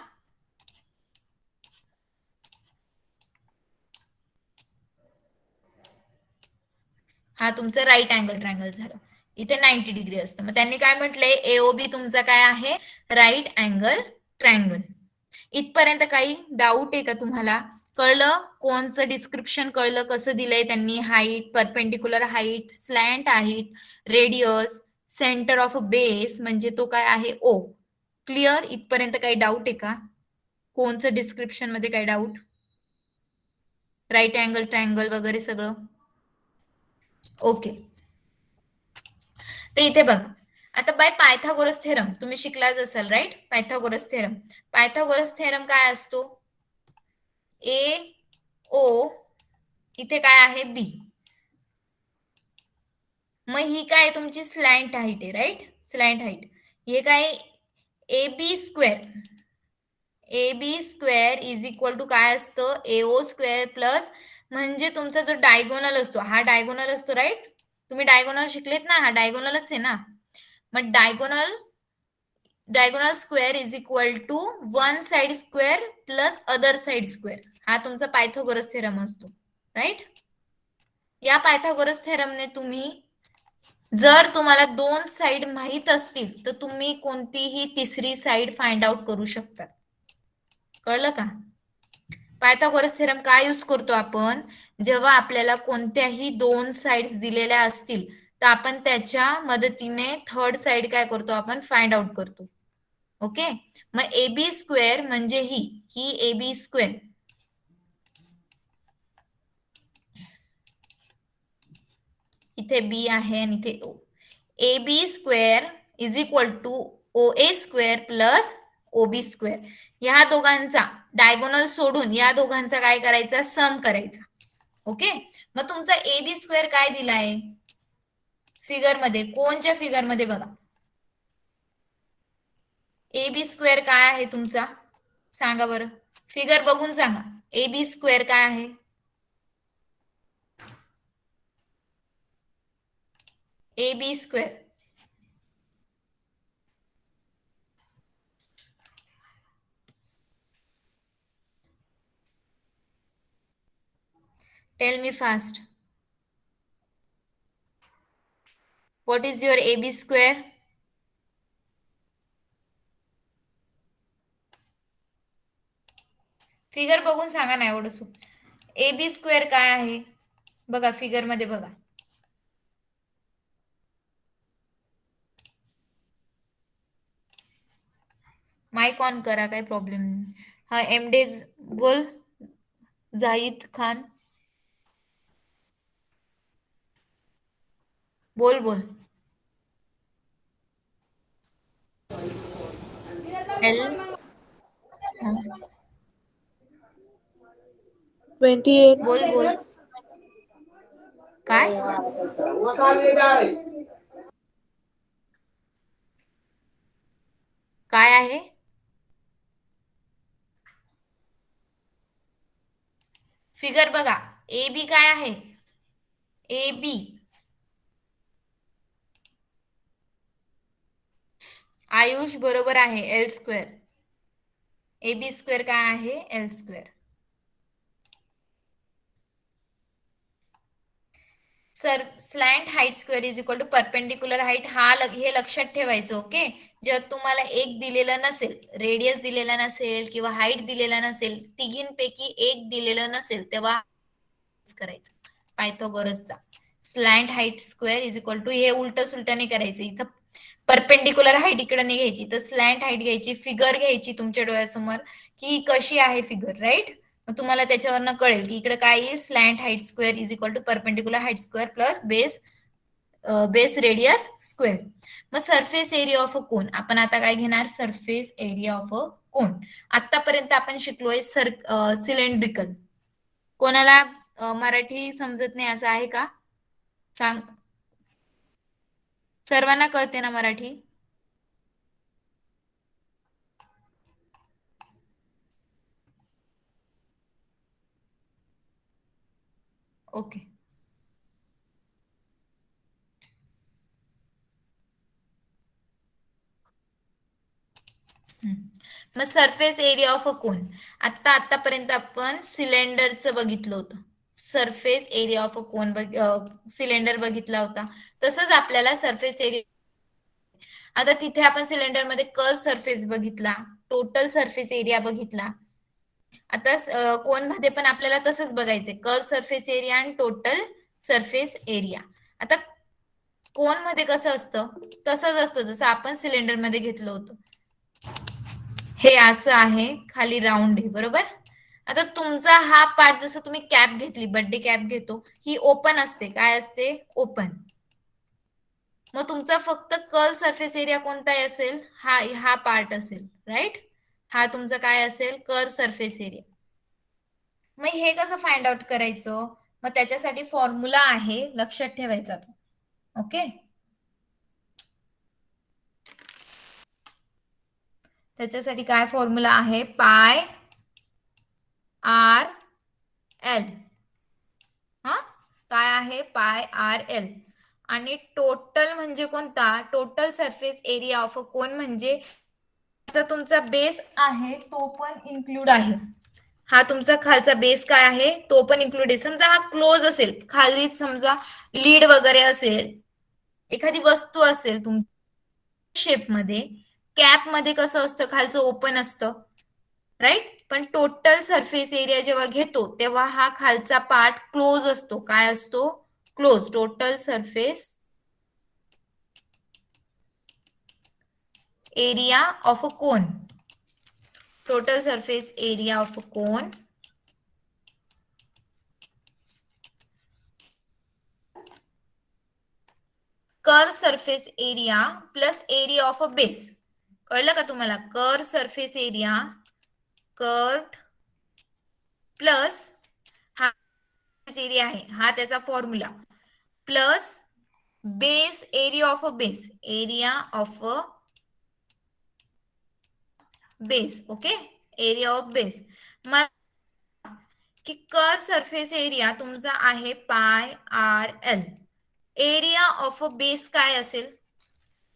हा तुमचं राईट अँगल ट्रायंगल झालं. इथे 90 डिग्री असतं. मग त्यांनी काय म्हटलंय? एओबी तुमचा काय आहे? Right angle triangle. इथपर्यंत काही डाऊट आहे का तुम्हाला? कळलं? कोणचं डिस्क्रिप्शन कळलं कसं दिलंय त्यांनी? Height, perpendicular height, slant height, radius, centre of base म्हणजे तो काय आहे? ओ. क्लिअर? इथपर्यंत काही डाऊट आहे का? कोणचं डिस्क्रिप्शन मध्ये काही डाऊट? राईट अँगल ट्रायंगल वगैरे सगळं ओके. तर इथे बघा. आता बाय पायथागोरस थेरम तुम्ही शिकलाच असाल. Right. Pythagoras theorem. Pythagoras theorem काय असतो? ए ओ इथे काय आहे? बी. मग ही काय तुमची स्लॅन्ट हाईट आहे. राईट. Slant height. हे काय? A B square. A B square is equal to काय असतं? एओ स्क्वेअर प्लस म्हणजे तुमचा जो डायगोनल असतो हा डायगोनल असतो. राईट. तुम्ही डायगोनल शिकलेत ना? हा डायगोनलच आहे ना. मग diagonal diagonal square is equal to one side square plus other side square, हा तुमचा पायथागोरस थेरम असतो, राईट. या पायथागोरस थेरमने तुम्ही जर तुम्हाला दोन साइड माहित असतील तर तुम्ही कोणतीही तिसरी साइड फाइंड आउट करू शकता. कळलं का? पायथागोरस थेरम काय यूज करतो आपण, जेव्हा आपल्याला कोणत्याही दोन साइड्स दिलेल्या असतील तर आपण त्याच्या मदतीने थर्ड साइड काय करतो, आपण फाइंड आउट करतो. ओके. मग ए बी स्क्वेअर म्हणजे ही ए बी स्क्वेअर, इथे बी आहे आणि इथे O. A B square is equal to O A square plus O B square. ह्या दोघांचा डायगोनल सोडून या दोघांचा काय करायचा, सम करायचा. ओके. मग तुमचा ए बी स्क्वेअर काय दिलाय फिगर मध्ये, कोणच्या फिगर मध्ये बघा. ए बी स्क्वेअर काय आहे तुमचा, सांगा बरं, फिगर बघून सांगा. ए बी स्क्वेअर काय आहे, A B square. Tell me fast, what is your A B square. Figure बघून सांगा ना, एवढं ए बी स्क्वेअर काय आहे बघा, फिगर मध्ये बघा. माइक ऑन करा, काय प्रॉब्लेम नाही. हा एमडेज बोल, जाहिद खान बोल बोल. एल 28. बोल बोल. काय काय आहे, फिगर बघा. ए बी काय आहे, ए बी आयुष बरोबर आहे, L square. A B square काय आहे, L square. Sir slant height square is equal to perpendicular height, हे लक्षात ठेवायचं. ओके. जेव्हा तुम्हाला एक दिलेला नसेल, रेडियस दिलेला नसेल किंवा हाईट दिलेला नसेल, तिघींपैकी एक दिलेलं नसेल, तेव्हा करायचं पायथागोरसचा slant height square is equal to, हे उलट सुलट नाही करायचं. इथं परपेंडिक्युलर हाईट इकडे नाही घ्यायची, तर स्लॅन्ट हाईट घ्यायची, फिगर घ्यायची तुमच्या डोळ्यासमोर की कशी आहे फिगर, राईट. मग तुम्हाला त्याच्यावरनं कळेल की इकडे काय येईल, slant height square is equal to perpendicular height square plus base radius square. मग surface area of a cone, आपण आता काय घेणार, surface area of a cone. आतापर्यंत आपण शिकलोय सिलेंड्रिकल. कोणाला मराठी समजत नाही असं आहे का, सांग. सर्वांना कळते ना मराठी. ओके. मग surface area of a cone, आतापर्यंत आपण सिलेंडरचं बघितलं होतं. Surface area of a cone cylinder बघितला होता. तसंच आपल्याला सरफेस एरिया, आता तिथे आपण सिलेंडर मध्ये कर्व सरफेस बघितला, टोटल सरफेस एरिया बघितला. आता कोन मध्ये पण आपल्याला तसंच बघायचंय, कर्व सरफेस एरिया आणि टोटल सरफेस एरिया. आता कोन मध्ये कसं असतं, तसंच असतं जसं आपण सिलेंडर मध्ये घेतलं होतं. हे असं आहे, खाली राऊंड आहे, बरोबर. आता तुमचा हा पार्ट, जसं तुम्ही कॅप घेतली, बर्थडे कॅप घेतो, ही ओपन असते, काय असते, ओपन. मग तुमचा फक्त कर्व सरफेस एरिया कोणता असेल, हा पार्ट असेल, राईट. हा तुमचा काय असेल, कर्व सरफेस एरिया. मग हे कसं फाइंड आउट करायचं, मग त्याच्यासाठी फॉर्म्युला आहे, लक्षात ठेवायचा तो. ओके. त्याच्यासाठी काय फॉर्म्युला आहे, पाय आर एल. हा काय आहे, पाय आर एल. आणि टोटल म्हणजे कोणता, total surface area of a cone म्हणजे तुमचा बेस आहे तो पण इन्क्लूड आहे. हा तुमचा खालचा बेस काय आहे तो पण इन्क्लूड आहे. समजा हा क्लोज असेल, खाली समजा लीड वगैरे असेल, एखादी वस्तू असेल तुमच्या शेप मध्ये, कॅप मध्ये कसं असतं खालचं ओपन असतं, राईट. पण टोटल सरफेस एरिया जेव्हा घेतो तेव्हा हा खालचा पार्ट क्लोज असतो. काय असतो? Close. Total surface area of a cone. Total surface area of a cone curve surface area plus area of a base. कळलं का तुम्हाला? Curve surface area, curve plus हा एरिया आहे, हा त्याचा formula, plus base area of a base, area of a base. Okay, area of base. मग की curve surface area तुमचा आहे pi R L. Area of a base काय असेल?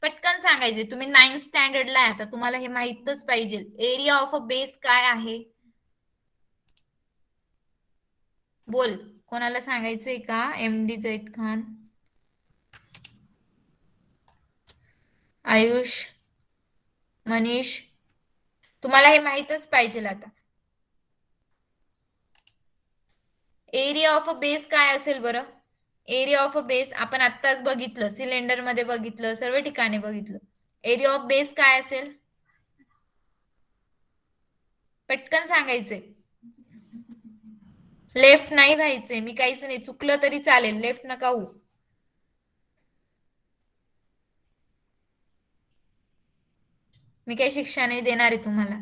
पटकन सांगायचे. तुम्ही 9th स्टँडर्डला आहे आता, तुम्हाला हे माहितच पाहिजे. एरिया ऑफ अ बेस काय आहे? बोल, कोणाला सांगायचंय का? MD जैद खान, आयुष, मनीष, तुम्हाला हे माहितच पाहिजे आता. एरिया ऑफ अ बेस काय असेल बरं? एरिया ऑफ अ बेस आपण आत्ताच बघितलं, सिलेंडर मध्ये बघितलं, सर्व ठिकाणी बघितलं. एरिया ऑफ बेस काय असेल? पटकन सांगायचंय. लेफ्ट नाही व्हायचंय, मी काहीच नाही, चुकलं तरी चालेल, लेफ्ट नका होऊ. मी काही शिक्षा नाही देणार आहे तुम्हाला.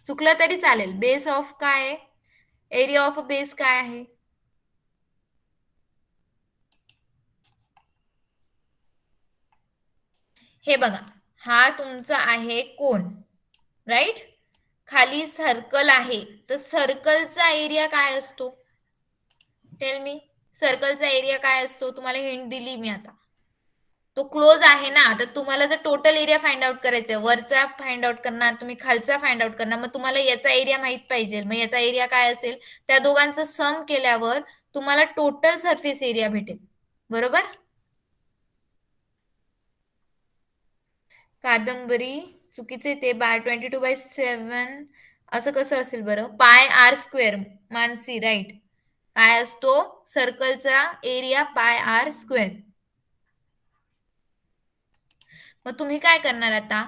चुकलं तरी चालेल. बेस ऑफ काय आहे? एरिया ऑफ बेस काय आहे? हे बघा, हा तुमचा आहे कोन, राईट. खाली सर्कल आहे, तर सर्कलचा एरिया काय असतो? Tell me. सर्कलचा एरिया काय असतो? तुम्हाला हिंट दिली मी आता. तो क्लोज आहे ना, तर तुम्हाला जर टोटल एरिया फाइंड आउट करायचा आहे, वरचा फाइंड आउट करणार, तुम्ही खालचा फाइंड आउट करणार, मग तुम्हाला याचा एरिया माहित पाहिजे. मग याचा एरिया काय असेल? त्या दोघांचं सम केल्यावर तुम्हाला टोटल सरफेस एरिया भेटेल. बरोबर? कादंबरी चुकीचे ते. 22/7 असं कसं असेल बरं? पाय आर स्क्वेअर. मानसी, राईट. काय असतो? सर्कलचा एरिया पाय आर स्क्वेअर. मग तुम्ही काय करणार आता?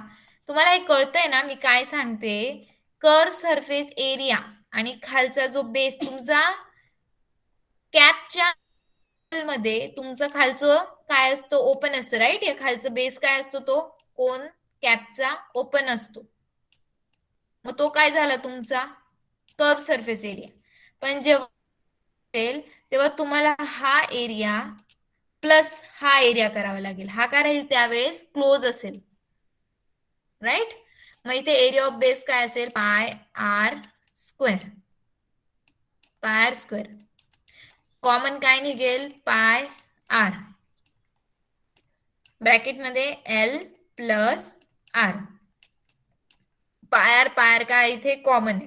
तुम्हाला हे कळतंय ना मी काय सांगते? कर्व सरफेस एरिया आणि खालचा जो बेस तुमचा कॅपच्या मध्ये, तुमचं खालचं काय असतं? ओपन असतं, राईट. या खालचं बेस काय असतो? तो कोन कॅपचा ओपन असतो. मग तो काय झाला तुमचा? Curve surface area. पण जेव्हा तेव्हा तुम्हाला हा एरिया प्लस हा एरिया करावा लागेल. हा काय राहील त्यावेळेस? क्लोज असेल, राईट. मग इथे एरिया ऑफ बेस काय असेल? Pi R square. Pi R square. Common काय निघेल? Pi R. ब्रॅकेट मध्ये L plus R. Pi R काय इथे कॉमन आहे.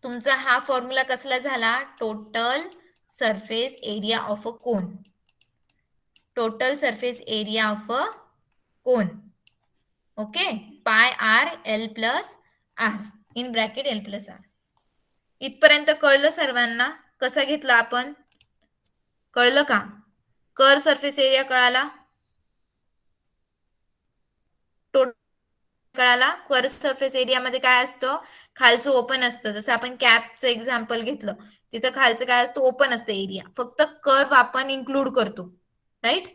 तुमचा हा फॉर्म्युला कसला झाला? Total surface area of a cone. Total surface area of a cone. Okay. Pi R L plus R in bracket L plus R. इथपर्यंत कळलं सर्वांना? कसं घेतलं आपण? कळलं का? कर्व सरफेस एरिया कळाला? कळाला? कर्व सरफेस एरिया मध्ये काय असतं? खालचं ओपन असतं. जसं आपण कॅपचं एक्झाम्पल घेतलं, तिथं खालचं काय असतं? ओपन असतं एरिया. फक्त कर्व आपण इन्क्लूड करतो, राईट.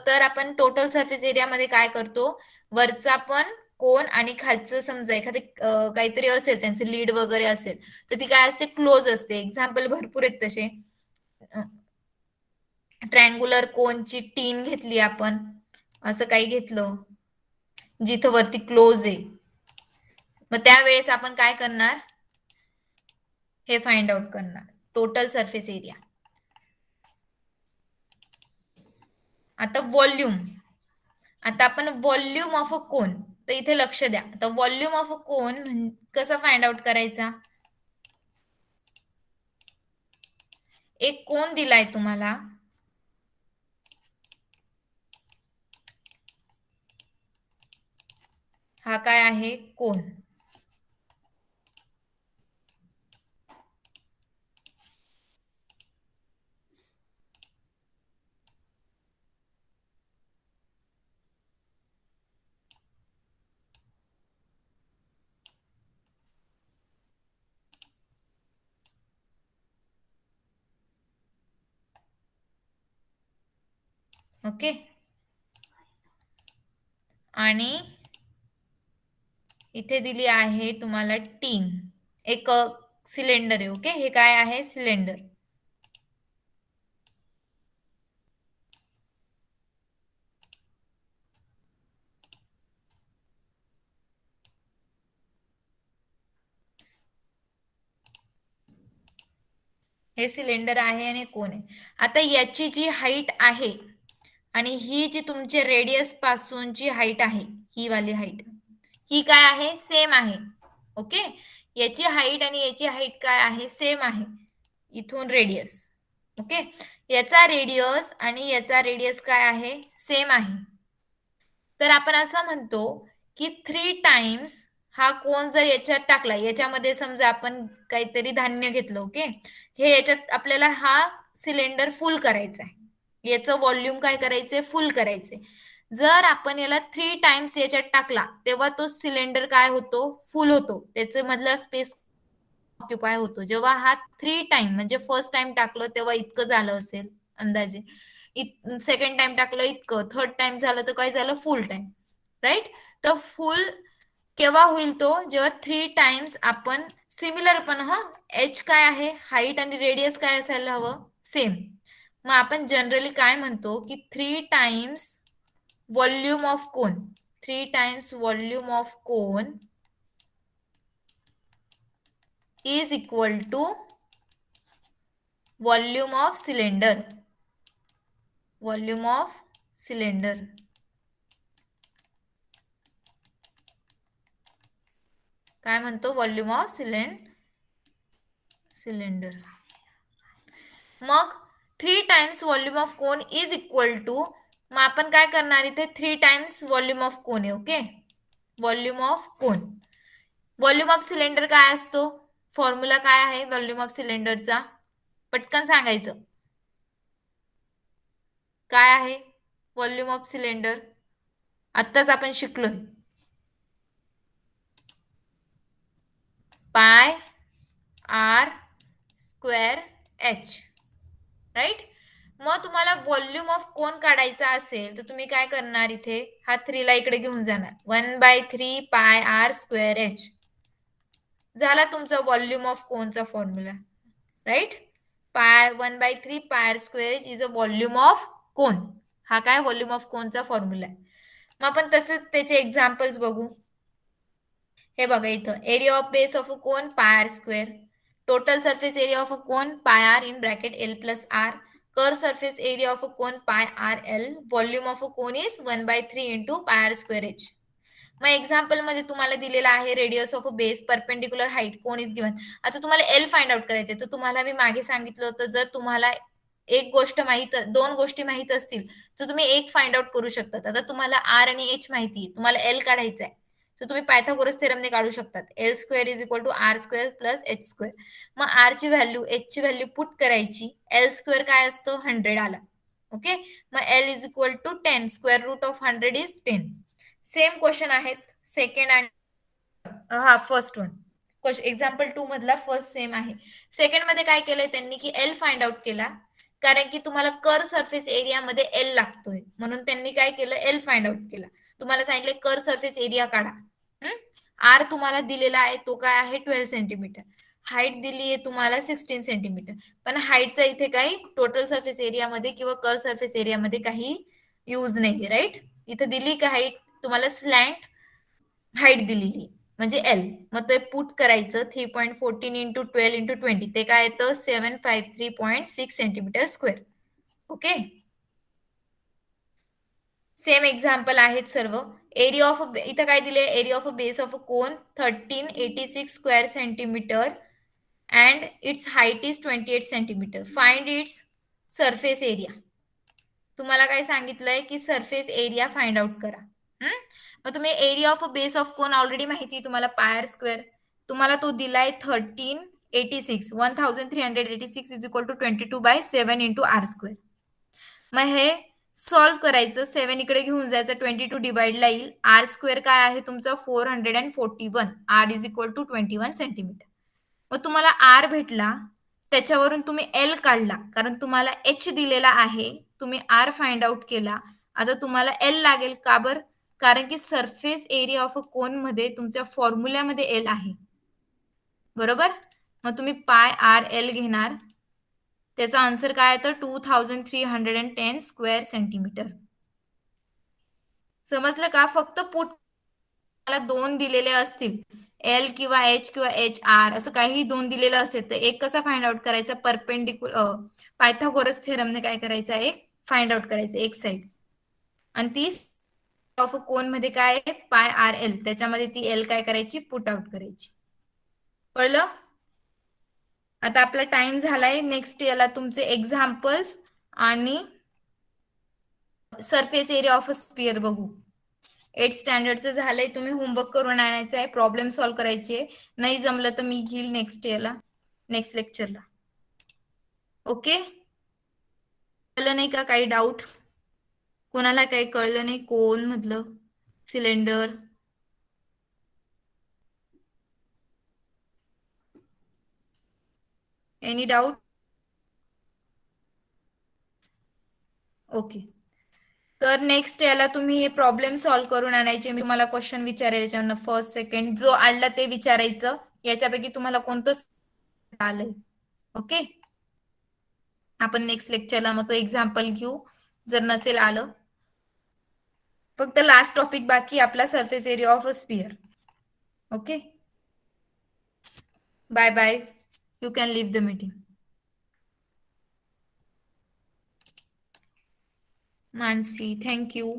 तर आपण टोटल सरफेस एरिया मध्ये काय करतो? वरचा पण कोन आणि खालचं समजा एखादे काहीतरी असेल, त्यांचे लीड वगैरे असेल, तर ती काय असते? क्लोज असते. एक्झाम्पल भरपूर आहेत तसे. ट्रँग्युलर कोनची टीन घेतली आपण, असं काही घेतलं जिथं वरती क्लोज आहे, मग त्यावेळेस आपण काय करणार? हे फाइंड आउट करणार, टोटल सरफेस एरिया. आता व्हॉल्यूम. आता आपण व्हॉल्यूम ऑफ अ कोन, तर इथे लक्ष द्या. तर व्हॉल्यूम ऑफ अ कोन कसा फाइंड आउट करायचा? एक कोन दिलाय तुम्हाला, हा काय आहे? कोन. ओके. आणि इथे दिली आहे तुम्हाला टीन. एक सिलेंडर आहे. ओके, हे काय आहे? सिलेंडर. हे सिलेंडर आहे आणि कोन आहे. आता याची जी हाईट आहे आणि ही जी तुमच्या रेडियस पासूनची हाईट आहे, ही वाली हाईट, ही काय आहे? सेम आहे. ओके, याची हाईट आणि याची हाईट काय आहे? सेम आहे. इथून रेडियस. ओके, याचा रेडियस आणि याचा रेडियस काय आहे? सेम आहे. तर आपण असं म्हणतो की 3 टाइम्स हा कोन जर याच्यात टाकला, याच्यामध्ये समजा आपण काहीतरी धान्य घेतलं. ओके, हे याच्यात आपल्याला हा सिलेंडर फुल करायचा आहे. याचं व्हॉल्यूम काय करायचंय? फुल करायचंय. जर आपण याला 3 टाइम्स याच्यात टाकला, तेव्हा तो सिलेंडर काय होतो? फुल होतो. त्याचे मधला स्पेस ऑक्युपाय होतो. जेव्हा हा 3 टाइम म्हणजे फर्स्ट टाइम टाकलं तेव्हा इतकं झालं असेल अंदाजे. सेकंड टाइम टाकलं इतकं, थर्ड टाइम झालं तर काय झालं? फुल टाइम. राईट? तर फुल केव्हा होईल तो? जेव्हा 3 टाइम्स आपण सिमिलर, पण हा एच काय आहे? हाईट आणि रेडियस काय असायला हवं? सेम. मग आपण जनरली काय म्हणतो की 3 times volume of cone, 3 times volume of cone is equal to volume of cylinder. Volume of cylinder. काय म्हणतो? Volume of cylinder. मग 3 times volume of cone is equal to, मग आपण काय करणार इथे? 3 टाइम्स व्हॉल्यूम ऑफ कोन आहे. Okay, volume of cone. Volume of cylinder काय असतो? फॉर्म्युला काय आहे व्हॉल्यूम ऑफ सिलेंडरचा? पटकन सांगायचं. काय आहे व्हॉल्यूम ऑफ सिलेंडर? आत्ताच आपण शिकलोय. पाय आर स्क्वेअर एच. राईट? मग तुम्हाला व्हॉल्यूम ऑफ कोन काढायचा असेल तर तुम्ही काय करणार? इथे हा 3 ला इकडे घेऊन जाणार. 1/3 पाय आर स्क्वेअर एच झाला तुमचा व्हॉल्यूम ऑफ कोनचा formula. Right? Pi 1/3 pi R square H is a volume of cone. हा काय? व्हॉल्यूम ऑफ कोनचा फॉर्म्युला आहे. मग आपण तसेच त्याचे एक्झाम्पल्स बघू. हे बघा इथं, area of base of a cone pi R square, total surface area of a cone pi R in bracket L plus R, curved surface area of a cone pi R L, volume of a cone is 1/3 into pi R square H. मग example मध्ये तुम्हाला दिलेला आहे radius of a base perpendicular height cone is given. आता तुम्हाला L find out करायचे. तर तुम्हाला मी मागे सांगितलं होतं, जर तुम्हाला एक गोष्ट माहित, दोन गोष्टी माहित असतील तर तुम्ही एक फाइंड आउट करू शकतात. आता तुम्हाला आर आणि एच माहिती, तुम्हाला एल काढायचा आहे, तर तुम्ही पायथागोरस थेरमने काढू शकतात. L square is equal to R square plus H square. मग आर ची व्हॅल्यू, एच ची व्हॅल्यू पुट करायची. एल स्क्वेअर काय असतं? 100 आला. ओके, मग L is equal to 10, square root of 100 is 10. Same question आहेत सेकंड आणि फर्स्ट वन. एक्झाम्पल 2 मधला फर्स्ट सेम आहे. सेकंड मध्ये काय केलंय त्यांनी की एल फाइंड आउट केला, कारण की तुम्हाला कर सरफेस एरिया मध्ये एल लागतोय, म्हणून त्यांनी काय केलं? एल फाइंड आउट केला. तुम्हाला सांगितलं कर सरफेस एरिया काढा. आर तुम्हाला दिलेला आहे तो काय आहे? 12 सेंटीमीटर. हाईट दिली आहे तुम्हाला 16 सेंटीमीटर. पण हाईटचा इथे काही टोटल सरफेस एरियामध्ये किंवा कर सरफेस एरियामध्ये काही यूज नाही. राईट? इथे दिली का हाईट? तुम्हाला स्लॅन्ट हाईट दिलेली म्हणजे एल. मग ते पुट करायचं. 3.14 इंटू 12 इंटू 20 ते काय येतं? 753.6 centimetre square. Okay, same example आहेत सर्व. एरिया ऑफ इथं काय दिले, area of a base of a cone 1386 square centimetre and it's height is 28 centimetre. Find its surface area. तुम्हाला काय सांगितलंय की सरफेस एरिया फाइंड आउट करा. मग तुम्ही area of a base of cone already माहिती आहे तुम्हाला, पायर स्क्वेअर. तुम्हाला तो दिलाय 1386 इज इक्वल टू 22/7 × मग हे सॉल्व्ह करायचं. 7 इकडे घेऊन जायचं, 22 डिवाइडला येईल. आर स्क्वेअर काय आहे तुमचं 441. R is equal to 21 centimetre. मग तुम्हाला आर भेटला, त्याच्यावरून तुम्ही एल काढला, कारण तुम्हाला एच दिलेला आहे. तुम्ही आर फाइंड आउट केला. आता तुम्हाला एल लागेल. का बर? कारण की सरफेस एरिया ऑफ अ कोन मध्ये तुमच्या फॉर्म्युल्यामध्ये एल आहे, बरोबर. मग तुम्ही पाय आर एल घेणार. त्याचा आन्सर काय येतं 2310 स्क्वेअर सेंटीमीटर. समजलं का? फक्त पुट मला 2 दिलेले असतील, एल किंवा एच किंवा एच आर असं काही 2 दिलेलं असेल तर एक कसा फाइंड आउट करायचा, पायथागोरस थेरमने काय करायचा, एक फाइंड आउट करायचं एक साइड. आणि ती ऑफ कोन मध्ये काय आहे पाय आर एल, त्याच्यामध्ये ती एल काय करायची, पुट आउट करायची. कळलं? आता आपला टाइम झालाय. नेक्स्ट याला तुमचे एक्झाम्पल्स आणि surface area of a sphere बघू. 8 स्टँडर्डचं झालंय. तुम्ही होमवर्क करून आणायचं आहे, प्रॉब्लेम सॉल्व्ह करायचे. नाही जमलं तर मी घेईल नेक्स्ट याला, नेक्स्ट लेक्चरला. ओके, कळलं नाही का? काही डाऊट कोणाला? काही कळलं नाही? कोन मधलं सिलेंडर, एनी डाऊट? ओके, तर नेक्स्ट याला तुम्ही हे प्रॉब्लेम सॉल्व्ह करून आणायचे. मी तुम्हाला क्वेश्चन विचारेल, याच्यावर फर्स्ट सेकंड जो आला ते विचारायचं. याच्यापैकी तुम्हाला कोणतं आलंय? ओके, आपण नेक्स्ट लेक्चरला मग तो एक्झाम्पल घेऊ जर नसेल आलं. फक्त लास्ट टॉपिक बाकी आपला, surface area of a sphere. Okay, bye bye, you can leave the meeting. Mansi, thank you.